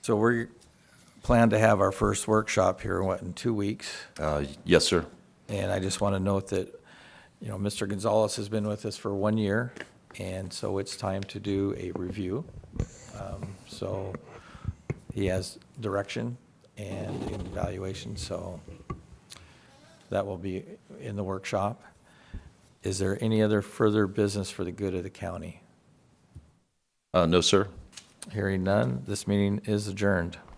So we plan to have our first workshop here, in 2 weeks? Yes, sir. And I just want to note that, Mr. Gonzalez has been with us for 1 year, and so it's time to do a review. So he has direction and evaluation, so that will be in the workshop. Is there any other further business for the good of the county? No, sir. Hearing none, this meeting is adjourned.